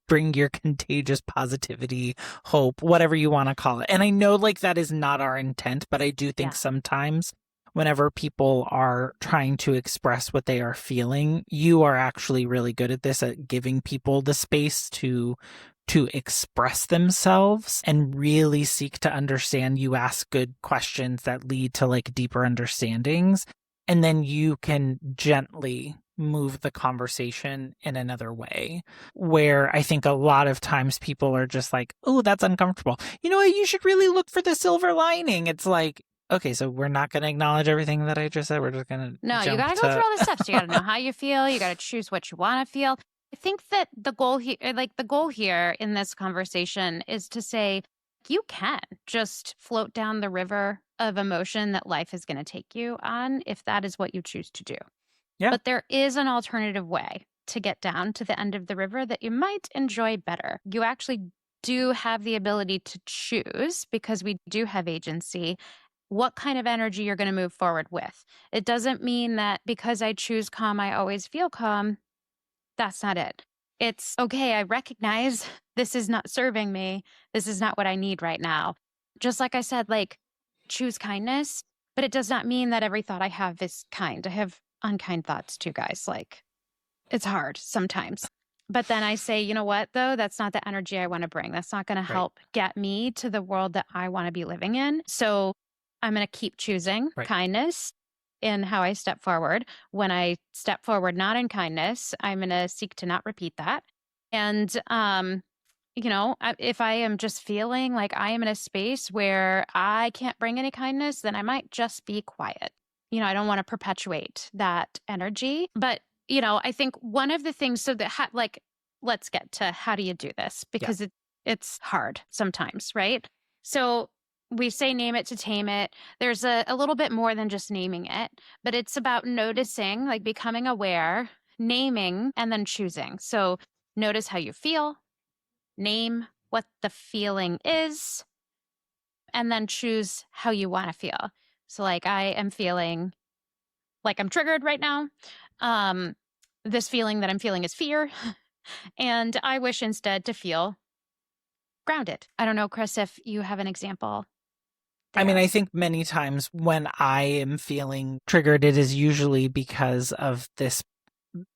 bring your contagious positivity, hope, whatever you want to call it. And I know like that is not our intent, but I do think Yeah. sometimes whenever people are trying to express what they are feeling, you are actually really good at this, at giving people the space to to express themselves and really seek to understand. You ask good questions that lead to like deeper understandings, and then you can gently move the conversation in another way, where I think a lot of times people are just like, oh, that's uncomfortable. You know what? You should really look for the silver lining. It's like, okay, so we're not going to acknowledge everything that I just said. We're just going to No, you jump got to go through all the steps. You got to know how you feel. You got to choose what you want to feel. I think that the goal here in this conversation is to say, you can just float down the river of emotion that life is going to take you on if that is what you choose to do. Yeah. But there is an alternative way to get down to the end of the river that you might enjoy better. You actually do have the ability to choose, because we do have agency, what kind of energy you're going to move forward with. It doesn't mean that because I choose calm, I always feel calm. That's not it. It's okay, I recognize this is not serving me. This is not what I need right now. Just like I said, like, choose kindness, but it does not mean that every thought I have is kind. I have unkind thoughts too, guys. Like, it's hard sometimes. But then I say, you know what, though? That's not the energy I want to bring. That's not going to help get me to the world that I want to be living in. So I'm going to keep choosing kindness in how I step forward. When I step forward not in kindness, I'm going to seek to not repeat that. And, if I am just feeling like I am in a space where I can't bring any kindness, then I might just be quiet. I don't want to perpetuate that energy. But, I think one of the things, so that, let's get to how do you do this? Because it's hard sometimes, right? So we say name it to tame it. There's a little bit more than just naming it, but it's about noticing, like becoming aware, naming, and then choosing. So notice how you feel, name what the feeling is, and then choose how you want to feel. So like, I am feeling like I'm triggered right now. This feeling that I'm feeling is fear. And I wish instead to feel grounded. I don't know, Chris, if you have an example. I mean, I think many times when I am feeling triggered, it is usually because of this.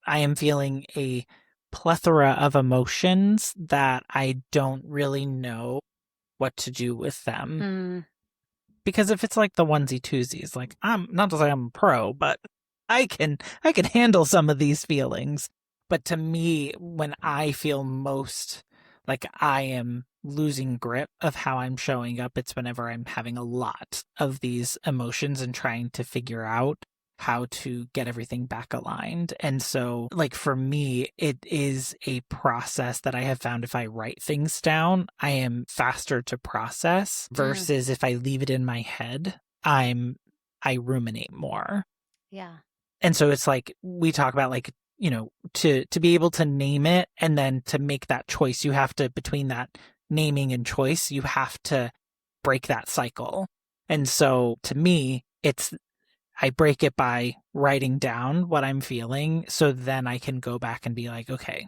I am feeling a plethora of emotions that I don't really know what to do with them. Because if it's like the onesie twosies, like, I'm not to say I'm a pro, but I can handle some of these feelings. But to me, when I feel most like I am losing grip of how I'm showing up, it's whenever I'm having a lot of these emotions and trying to figure out how to get everything back aligned. And so, like, for me, it is a process that I have found if I write things down, I am faster to process versus if I leave it in my head, I ruminate more. Yeah. And so it's like, we talk about, like, to be able to name it and then to make that choice, you have to, between that naming and choice, you have to break that cycle. And so to me, I break it by writing down what I'm feeling, so then I can go back and be like, okay,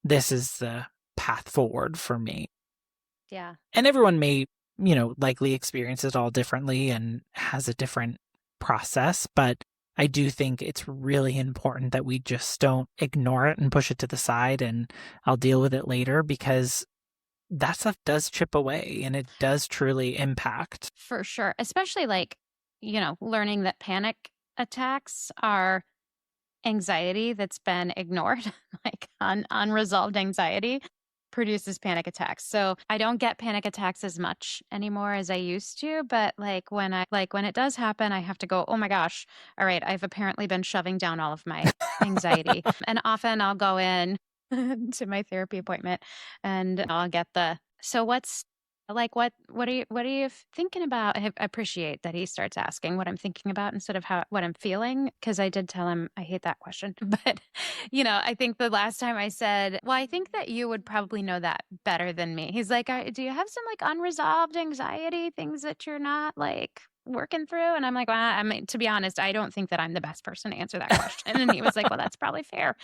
this is the path forward for me. Yeah. And everyone may, likely experience it all differently and has a different process, but I do think it's really important that we just don't ignore it and push it to the side and I'll deal with it later, because that stuff does chip away and it does truly impact. For sure. Especially like, learning that panic attacks are anxiety that's been ignored, like unresolved anxiety produces panic attacks. So I don't get panic attacks as much anymore as I used to, but when it does happen, I have to go, oh my gosh, all right, I've apparently been shoving down all of my anxiety. And often I'll go in to my therapy appointment and I'll get so what's what are you thinking about? I appreciate that he starts asking what I'm thinking about instead of what I'm feeling, because I did tell him I hate that question. But, I think the last time I said, well, I think that you would probably know that better than me. He's like, do you have some unresolved anxiety, things that you're not working through? And I'm like, well, to be honest, I don't think that I'm the best person to answer that question. And he was like, well, that's probably fair.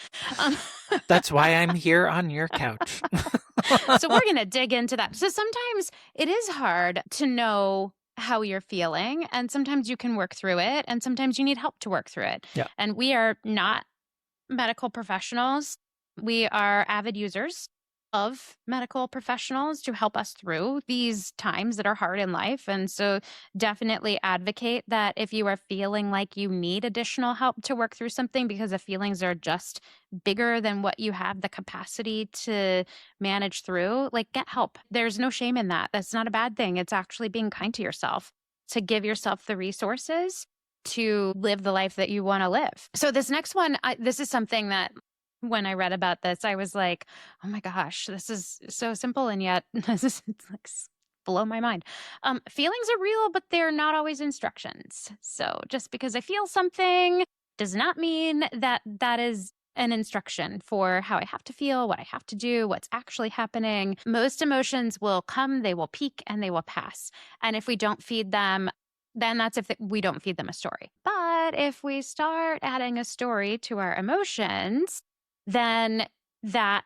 That's why I'm here on your couch. So we're going to dig into that. So sometimes it is hard to know how you're feeling, and sometimes you can work through it, and sometimes you need help to work through it. Yeah. And we are not medical professionals. We are avid users of medical professionals to help us through these times that are hard in life. And so definitely advocate that if you are feeling like you need additional help to work through something because the feelings are just bigger than what you have the capacity to manage through, like get help. There's no shame in that. That's not a bad thing. It's actually being kind to yourself to give yourself the resources to live the life that you want to live. So this next one, this is something that when I read about this, I was like, oh my gosh, this is so simple. And yet this is it's like blow my mind. Feelings are real, but they're not always instructions. So just because I feel something does not mean that that is an instruction for how I have to feel, what I have to do, what's actually happening. Most emotions will come, they will peak, and they will pass. And if we don't feed them, then that's if we don't feed them a story. But if we start adding a story to our emotions, then that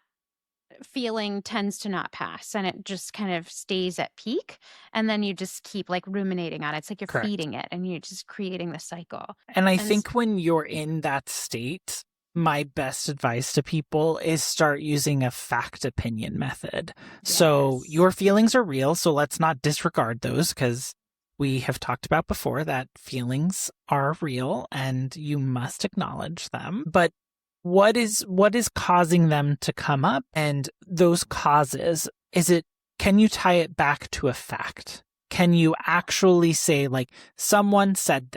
feeling tends to not pass and it just kind of stays at peak. And then you just keep like ruminating on it. It's like you're Correct. feeding it and you're just creating the cycle. And I And think when you're in that state, my best advice to people is start using a fact opinion method. So yes. your feelings are real. So let's not disregard those because we have talked about before that feelings are real and you must acknowledge them. But what is causing them to come up? And those causes, can you tie it back to a fact? Can you actually say, like, someone said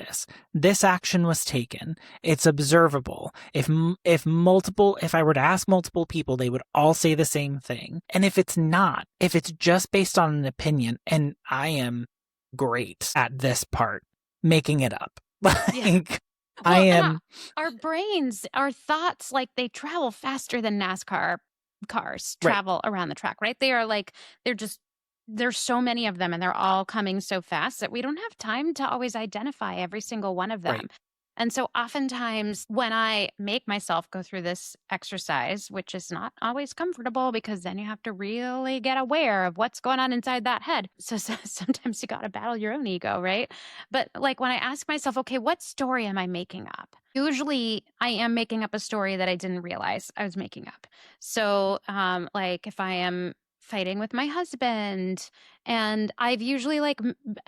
this action was taken, it's observable. If I were to ask multiple people, they would all say the same thing. And if it's not, if it's just based on an opinion, and I am great at this part, making it up. Yeah. Like, I Well, and am. our brains, our thoughts, like they travel faster than NASCAR cars Right. travel around the track, right? They are like, there's so many of them and they're all coming so fast that we don't have time to always identify every single one of them. Right. And so oftentimes when I make myself go through this exercise, which is not always comfortable because then you have to really get aware of what's going on inside that head. So sometimes you got to battle your own ego, right? But like when I ask myself, okay, what story am I making up? Usually I am making up a story that I didn't realize I was making up. So like if I am fighting with my husband and I've usually like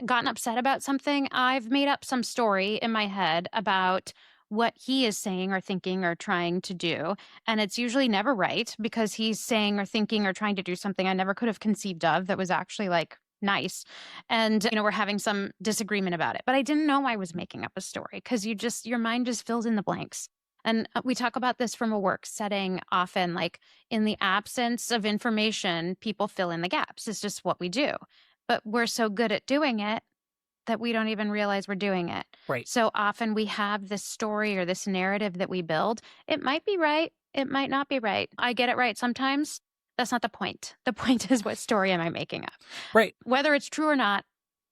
gotten upset about something, I've made up some story in my head about what he is saying or thinking or trying to do. And it's usually never right because he's saying or thinking or trying to do something I never could have conceived of that was actually like nice. And, we're having some disagreement about it. But I didn't know I was making up a story because your mind just fills in the blanks. And we talk about this from a work setting often, like in the absence of information, people fill in the gaps. It's just what we do. But we're so good at doing it that we don't even realize we're doing it. Right. So often we have this story or this narrative that we build. It might be right. It might not be right. I get it right sometimes. That's not the point. The point is, what story am I making up? Right. Whether it's true or not,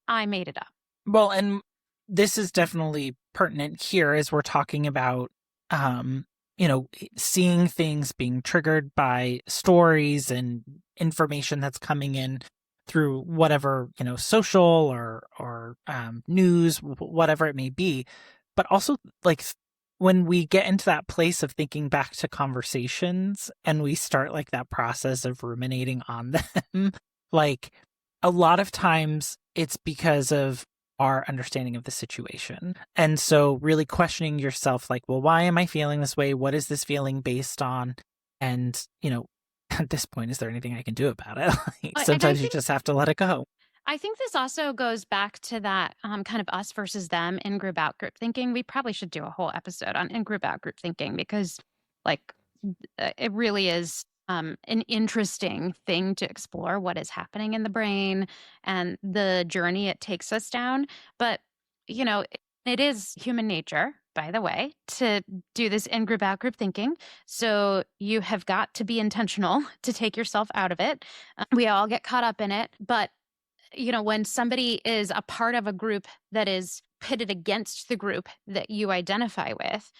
I made it up. Well, and this is definitely pertinent here as we're talking about, seeing things being triggered by stories and information that's coming in through whatever, social or news, whatever it may be. But also, like, when we get into that place of thinking back to conversations and we start like that process of ruminating on them, like a lot of times it's because of our understanding of the situation. And so really questioning yourself, like, well, why am I feeling this way? What is this feeling based on? And, at this point, is there anything I can do about it? Like, sometimes you just have to let it go. I think this also goes back to that kind of us versus them in group out group thinking. We probably should do a whole episode on in group out group thinking because like it really is an interesting thing to explore what is happening in the brain and the journey it takes us down. But, it is human nature, by the way, to do this in group out group thinking. So you have got to be intentional to take yourself out of it. We all get caught up in it, but when somebody is a part of a group that is pitted against the group that you identify with,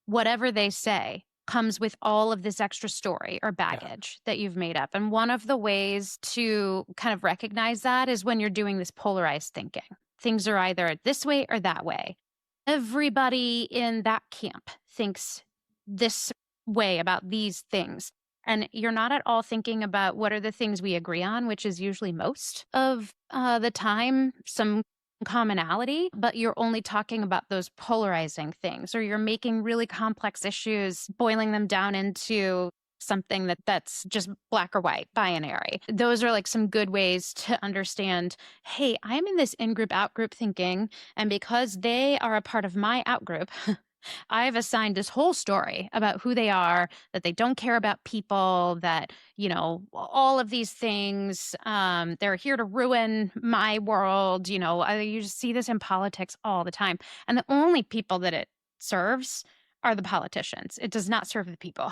whatever they say comes with all of this extra story or baggage that you've made up. And one of the ways to kind of recognize that is when you're doing this polarized thinking. Things are either this way or that way. Everybody in that camp thinks this way about these things. And you're not at all thinking about what are the things we agree on, which is usually most of the time, some commonality, but you're only talking about those polarizing things, or you're making really complex issues, boiling them down into something that's just black or white, binary. Those are like some good ways to understand, hey, I'm in this in-group, out-group thinking, and because they are a part of my out-group, I've assigned this whole story about who they are, that they don't care about people, that, all of these things, they're here to ruin my world. You just see this in politics all the time. And the only people that it serves are the politicians. It does not serve the people.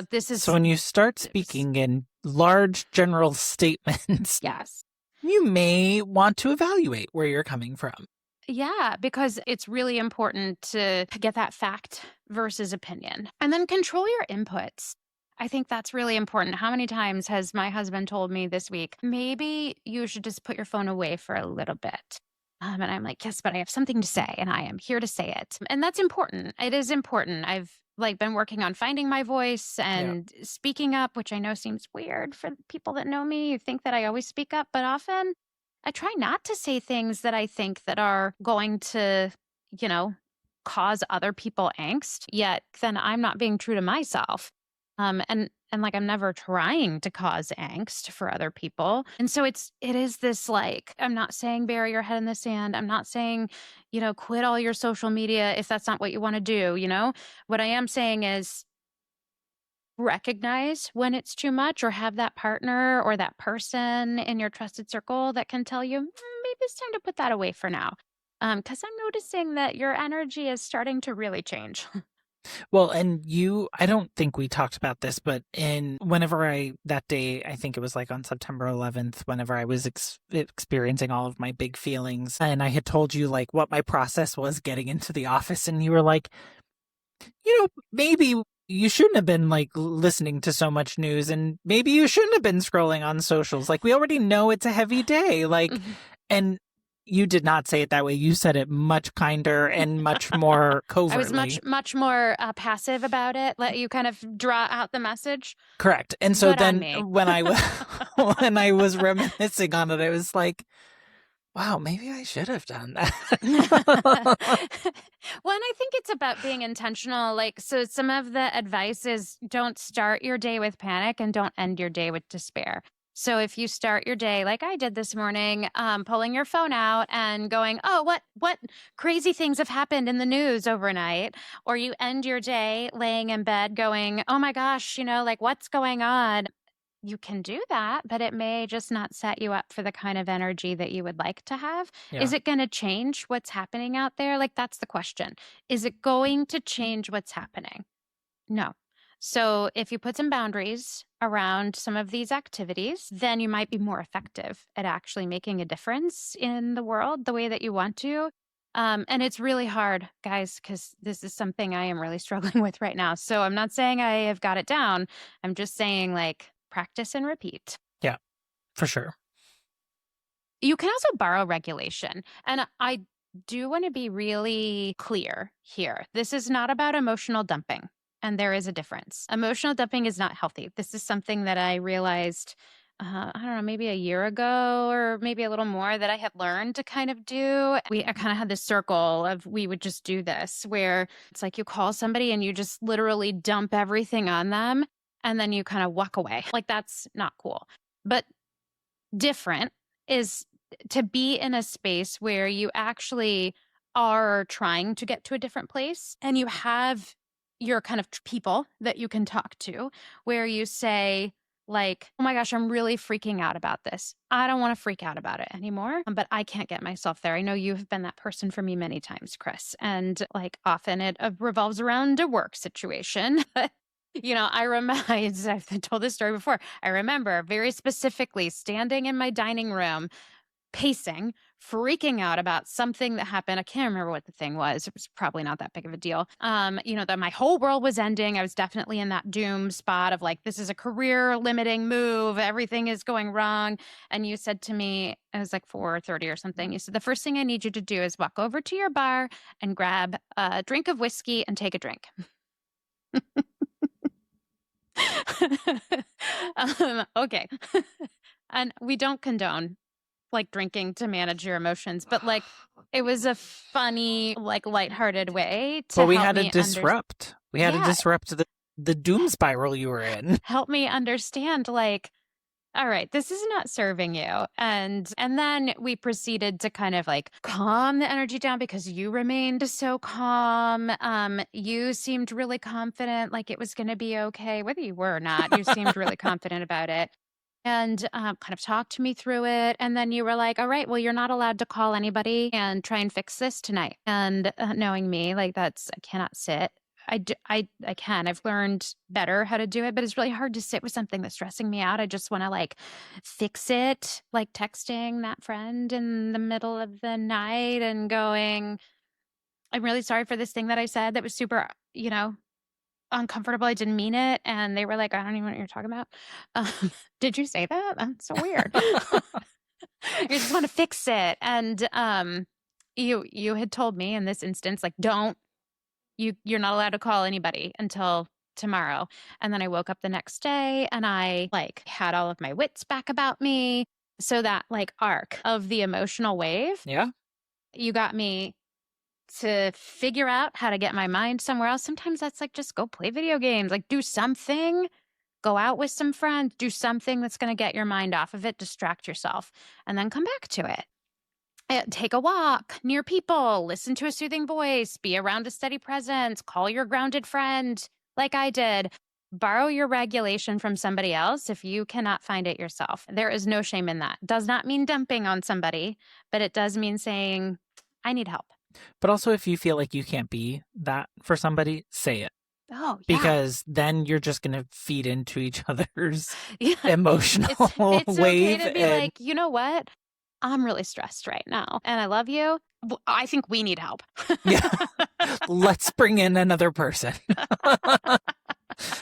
This is. So when you start speaking in large general statements, yes, you may want to evaluate where you're coming from. yeah, because it's really important to get that fact versus opinion. And then control your inputs. I think that's really important. How many times has my husband told me this week, maybe you should just put your phone away for a little bit? And I'm like, yes, but I have something to say and I am here to say it. And that's important. It is important. I've been working on finding my voice and speaking up, which I know seems weird for people that know me. You think that I always speak up, but often I try not to say things that I think that are going to, cause other people angst, yet then I'm not being true to myself. And I'm never trying to cause angst for other people. And so it is this I'm not saying bury your head in the sand. I'm not saying, quit all your social media if that's not what you want to do. What I am saying is recognize when it's too much, or have that partner or that person in your trusted circle that can tell you, maybe it's time to put that away for now. Because I'm noticing that your energy is starting to really change. Well, and I don't think we talked about this, but that day, I think it was on September 11th, whenever I was experiencing all of my big feelings, and I had told you what my process was getting into the office, and you were like, maybe you shouldn't have been listening to so much news, and maybe you shouldn't have been scrolling on socials. We already know it's a heavy day. And you did not say it that way. You said it much kinder and much more covertly. I was much more passive about it. Let you kind of draw out the message. Correct. And so then when I was reminiscing on it, I was like, wow, maybe I should have done that. Well, and I think it's about being intentional. So some of the advice is don't start your day with panic and don't end your day with despair. So if you start your day like I did this morning, pulling your phone out and going, oh, what crazy things have happened in the news overnight? Or you end your day laying in bed going, oh my gosh, what's going on? You can do that, but it may just not set you up for the kind of energy that you would like to have. Yeah. Is it going to change what's happening out there? That's the question. Is it going to change what's happening? No. So if you put some boundaries around some of these activities, then you might be more effective at actually making a difference in the world the way that you want to. And it's really hard, guys, because this is something I am really struggling with right now. So I'm not saying I have got it down. I'm just saying practice and repeat. Yeah, for sure. You can also borrow regulation. And I do want to be really clear here. This is not about emotional dumping. And there is a difference. Emotional dumping is not healthy. This is something that I realized, I don't know, maybe a year ago or maybe a little more, that I had learned to kind of do. I kind of had this circle of we would just do this where it's you call somebody and you just literally dump everything on them and then you kind of walk away. That's not cool. But different is to be in a space where you actually are trying to get to a different place and you have your kind of people that you can talk to, where you say oh my gosh, I'm really freaking out about this. I don't want to freak out about it anymore, but I can't get myself there. I know you've been that person for me many times, Chris. And often it revolves around a work situation. I remember, I've told this story before. I remember very specifically standing in my dining room, pacing, freaking out about something that happened. I can't remember what the thing was. It was probably not that big of a deal. That my whole world was ending. I was definitely in that doom spot of this is a career limiting move. Everything is going wrong. And you said to me, it was 4:30 or something. You said, the first thing I need you to do is walk over to your bar and grab a drink of whiskey and take a drink. Okay. And we don't condone like drinking to manage your emotions, but like it was a funny, like lighthearted way But to we help had to me disrupt. We had to yeah, disrupt the doom spiral you were in. help me understand like, all right, this is not serving you. And then we proceeded to kind of like calm the energy down because you remained so calm. You seemed really confident, like it was going to be okay, whether you were or not. You seemed really confident about it. And kind of talked to me through it. And then you were like, all right, well, you're not allowed to call anybody and try and fix this tonight. And knowing me, like I cannot sit. I can. I've learned better how to do it, but it's really hard to sit with something that's stressing me out. I just want to like fix it, like texting that friend in the middle of the night and going, I'm really sorry for this thing that I said that was super, uncomfortable. I didn't mean it. And they were like, I don't even know what you're talking about. Did you say that? That's so weird. You just want to fix it. And you had told me in this instance, like, don't you're not allowed to call anybody until tomorrow. And then I woke up the next day and I like had all of my wits back about me. So that like arc of the emotional wave, Yeah. you got me to figure out how to get my mind somewhere else. Sometimes that's like just go play video games, like do something, go out with some friends, do something that's going to get your mind off of it, distract yourself, and then come back to it. Take a walk near people, listen to a soothing voice, be around a steady presence, call your grounded friend like I did. Borrow your regulation from somebody else if you cannot find it yourself. There is no shame in that. Does not mean dumping on somebody, but it does mean saying, I need help. But also, if you feel like you can't be that for somebody, say it. Oh, yeah. Because then you're just going to feed into each other's Yeah. emotional It's wave. okay to be like, you know what? I'm really stressed right now and I love you. I think we need help. Yeah. Let's bring in another person.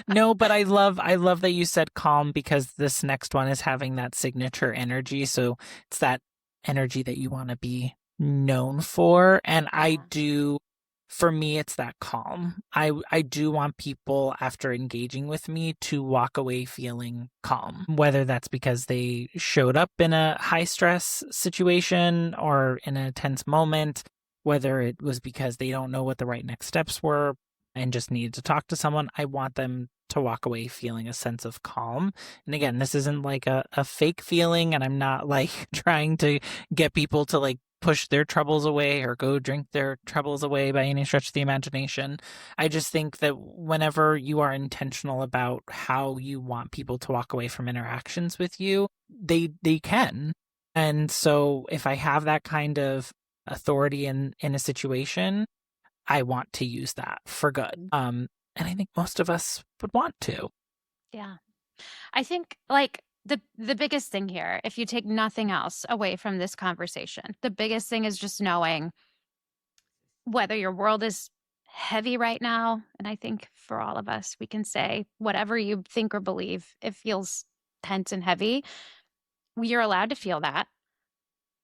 No, but I love that you said calm, because this next one is having that signature energy. So it's that energy that you want to be known for. And for me, it's that calm. I do want people, after engaging with me, to walk away feeling calm, whether that's because they showed up in a high stress situation or in a tense moment, whether it was because they don't know what the right next steps were and just needed to talk to someone. I want them to walk away feeling a sense of calm. And again, this isn't like a fake feeling, and I'm not like trying to get people to like push their troubles away or go drink their troubles away by any stretch of the imagination. I just think that whenever you are intentional about how you want people to walk away from interactions with you, they can. And so if I have that kind of authority in a situation, I want to use that for good. And I think most of us would want to. Yeah. I think like the biggest thing here, if you take nothing else away from this conversation, the biggest thing is just knowing whether your world is heavy right now. And I think for all of us, we can say whatever you think or believe, it feels tense and heavy. We are allowed to feel that,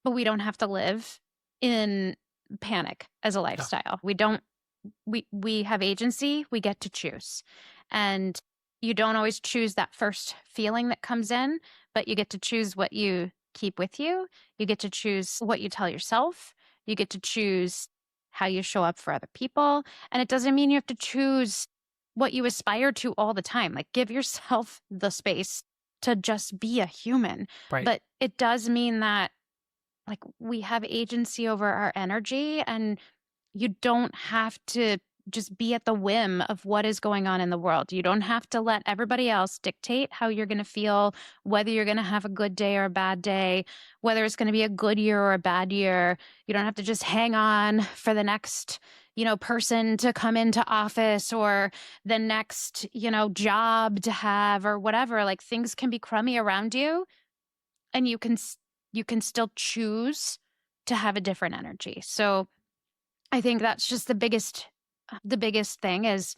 but we don't have to live in panic as a lifestyle. We have agency, we get to choose. And you don't always choose that first feeling that comes in, but you get to choose what you keep with you. You get to choose what you tell yourself. You get to choose how you show up for other people. And it doesn't mean you have to choose what you aspire to all the time. Like give yourself the space to just be a human. Right. But it does mean that like we have agency over our energy, and you don't have to just be at the whim of what is going on in the world. You don't have to let everybody else dictate how you're going to feel, whether you're going to have a good day or a bad day, whether it's going to be a good year or a bad year. You don't have to just hang on for the next, person to come into office or the next, job to have or whatever. Like things can be crummy around you, and you can still choose to have a different energy. So I think that's just the biggest thing is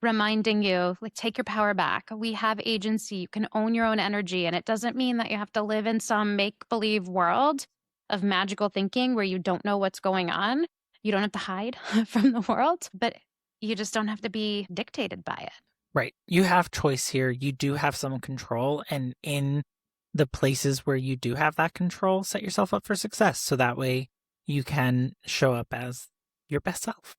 reminding you, like, take your power back. We have agency. You can own your own energy. And it doesn't mean that you have to live in some make-believe world of magical thinking where you don't know what's going on. You don't have to hide from the world, but you just don't have to be dictated by it. Right. You have choice here. You do have some control. And in the places where you do have that control, set yourself up for success. So that way you can show up as your best self.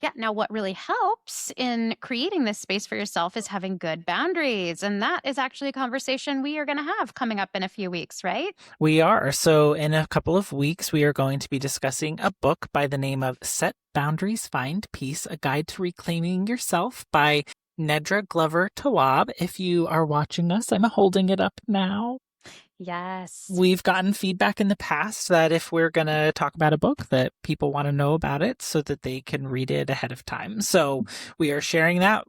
Yeah. Now, what really helps in creating this space for yourself is having good boundaries. And that is actually a conversation we are going to have coming up in a few weeks, right? We are. So in a couple of weeks, we are going to be discussing a book by the name of Set Boundaries, Find Peace, A Guide to Reclaiming Yourself by Nedra Glover Tawwab. If you are watching us, I'm holding it up now. Yes. We've gotten feedback in the past that if we're going to talk about a book, that people want to know about it so that they can read it ahead of time. So we are sharing that.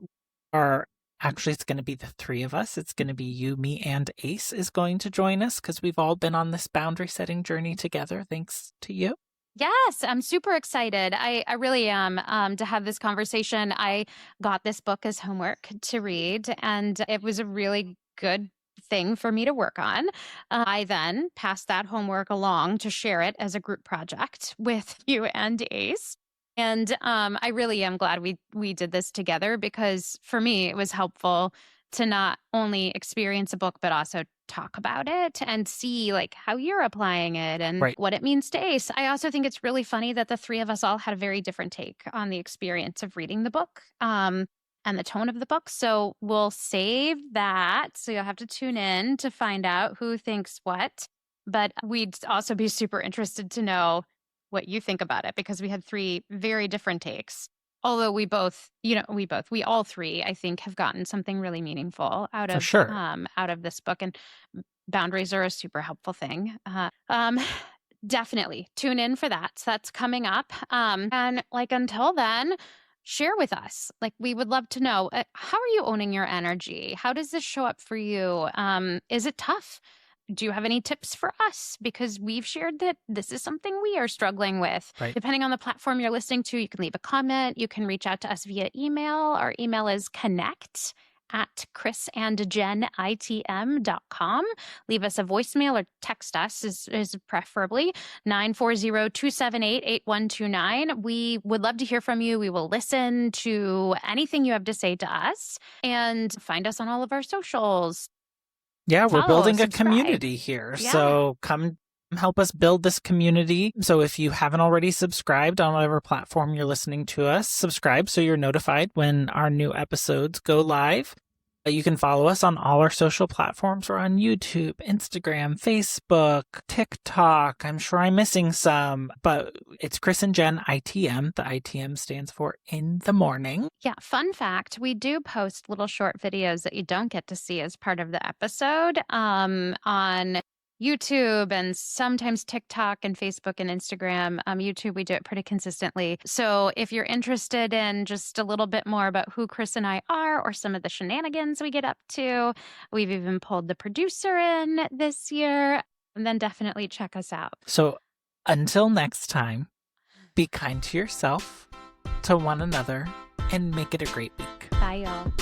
Actually, it's going to be the three of us. It's going to be you, me, and Ace is going to join us because we've all been on this boundary setting journey together, thanks to you. Yes, I'm super excited. I really am to have this conversation. I got this book as homework to read, and it was a really good thing for me to work on. I then passed that homework along to share it as a group project with you and Ace. And I really am glad we did this together because for me, it was helpful to not only experience a book, but also talk about it and see like how you're applying it and Right. what it means to Ace. I also think it's really funny that the three of us all had a very different take on the experience of reading the book and the tone of the book. So we'll save that. So you'll have to tune in to find out who thinks what. But we'd also be super interested to know what you think about it because we had three very different takes. Although we all three, I think, have gotten something really meaningful out For of sure. out of this book, and boundaries are a super helpful thing. Definitely tune in for that. So that's coming up. And like until then, share with us. Like we would love to know how are you owning your energy? How does this show up for you? Is it tough? Do you have any tips for us? Because we've shared that this is something we are struggling with. Right. Depending on the platform you're listening to, you can leave a comment. You can reach out to us via email. Our email is connect@chrisandjenitm.com. Leave us a voicemail or text us is preferably 940-278-8129. We would love to hear from you. We will listen to anything you have to say to us and find us on all of our socials. Yeah, we're Follow, building a subscribe. community here. Yeah. So come help us build this community. So if you haven't already subscribed on whatever platform you're listening to us, subscribe so you're notified when our new episodes go live. You can follow us on all our social platforms. We're on YouTube, Instagram, Facebook, TikTok. I'm sure I'm missing some, but it's Chris and Jen ITM. The ITM stands for in the morning. Yeah. Fun fact, we do post little short videos that you don't get to see as part of the episode on YouTube and sometimes TikTok and Facebook and Instagram. YouTube, we do it pretty consistently. So if you're interested in just a little bit more about who Chris and I are or some of the shenanigans we get up to, we've even pulled the producer in this year, and then definitely check us out. So until next time, be kind to yourself, to one another, and make it a great week. Bye, y'all.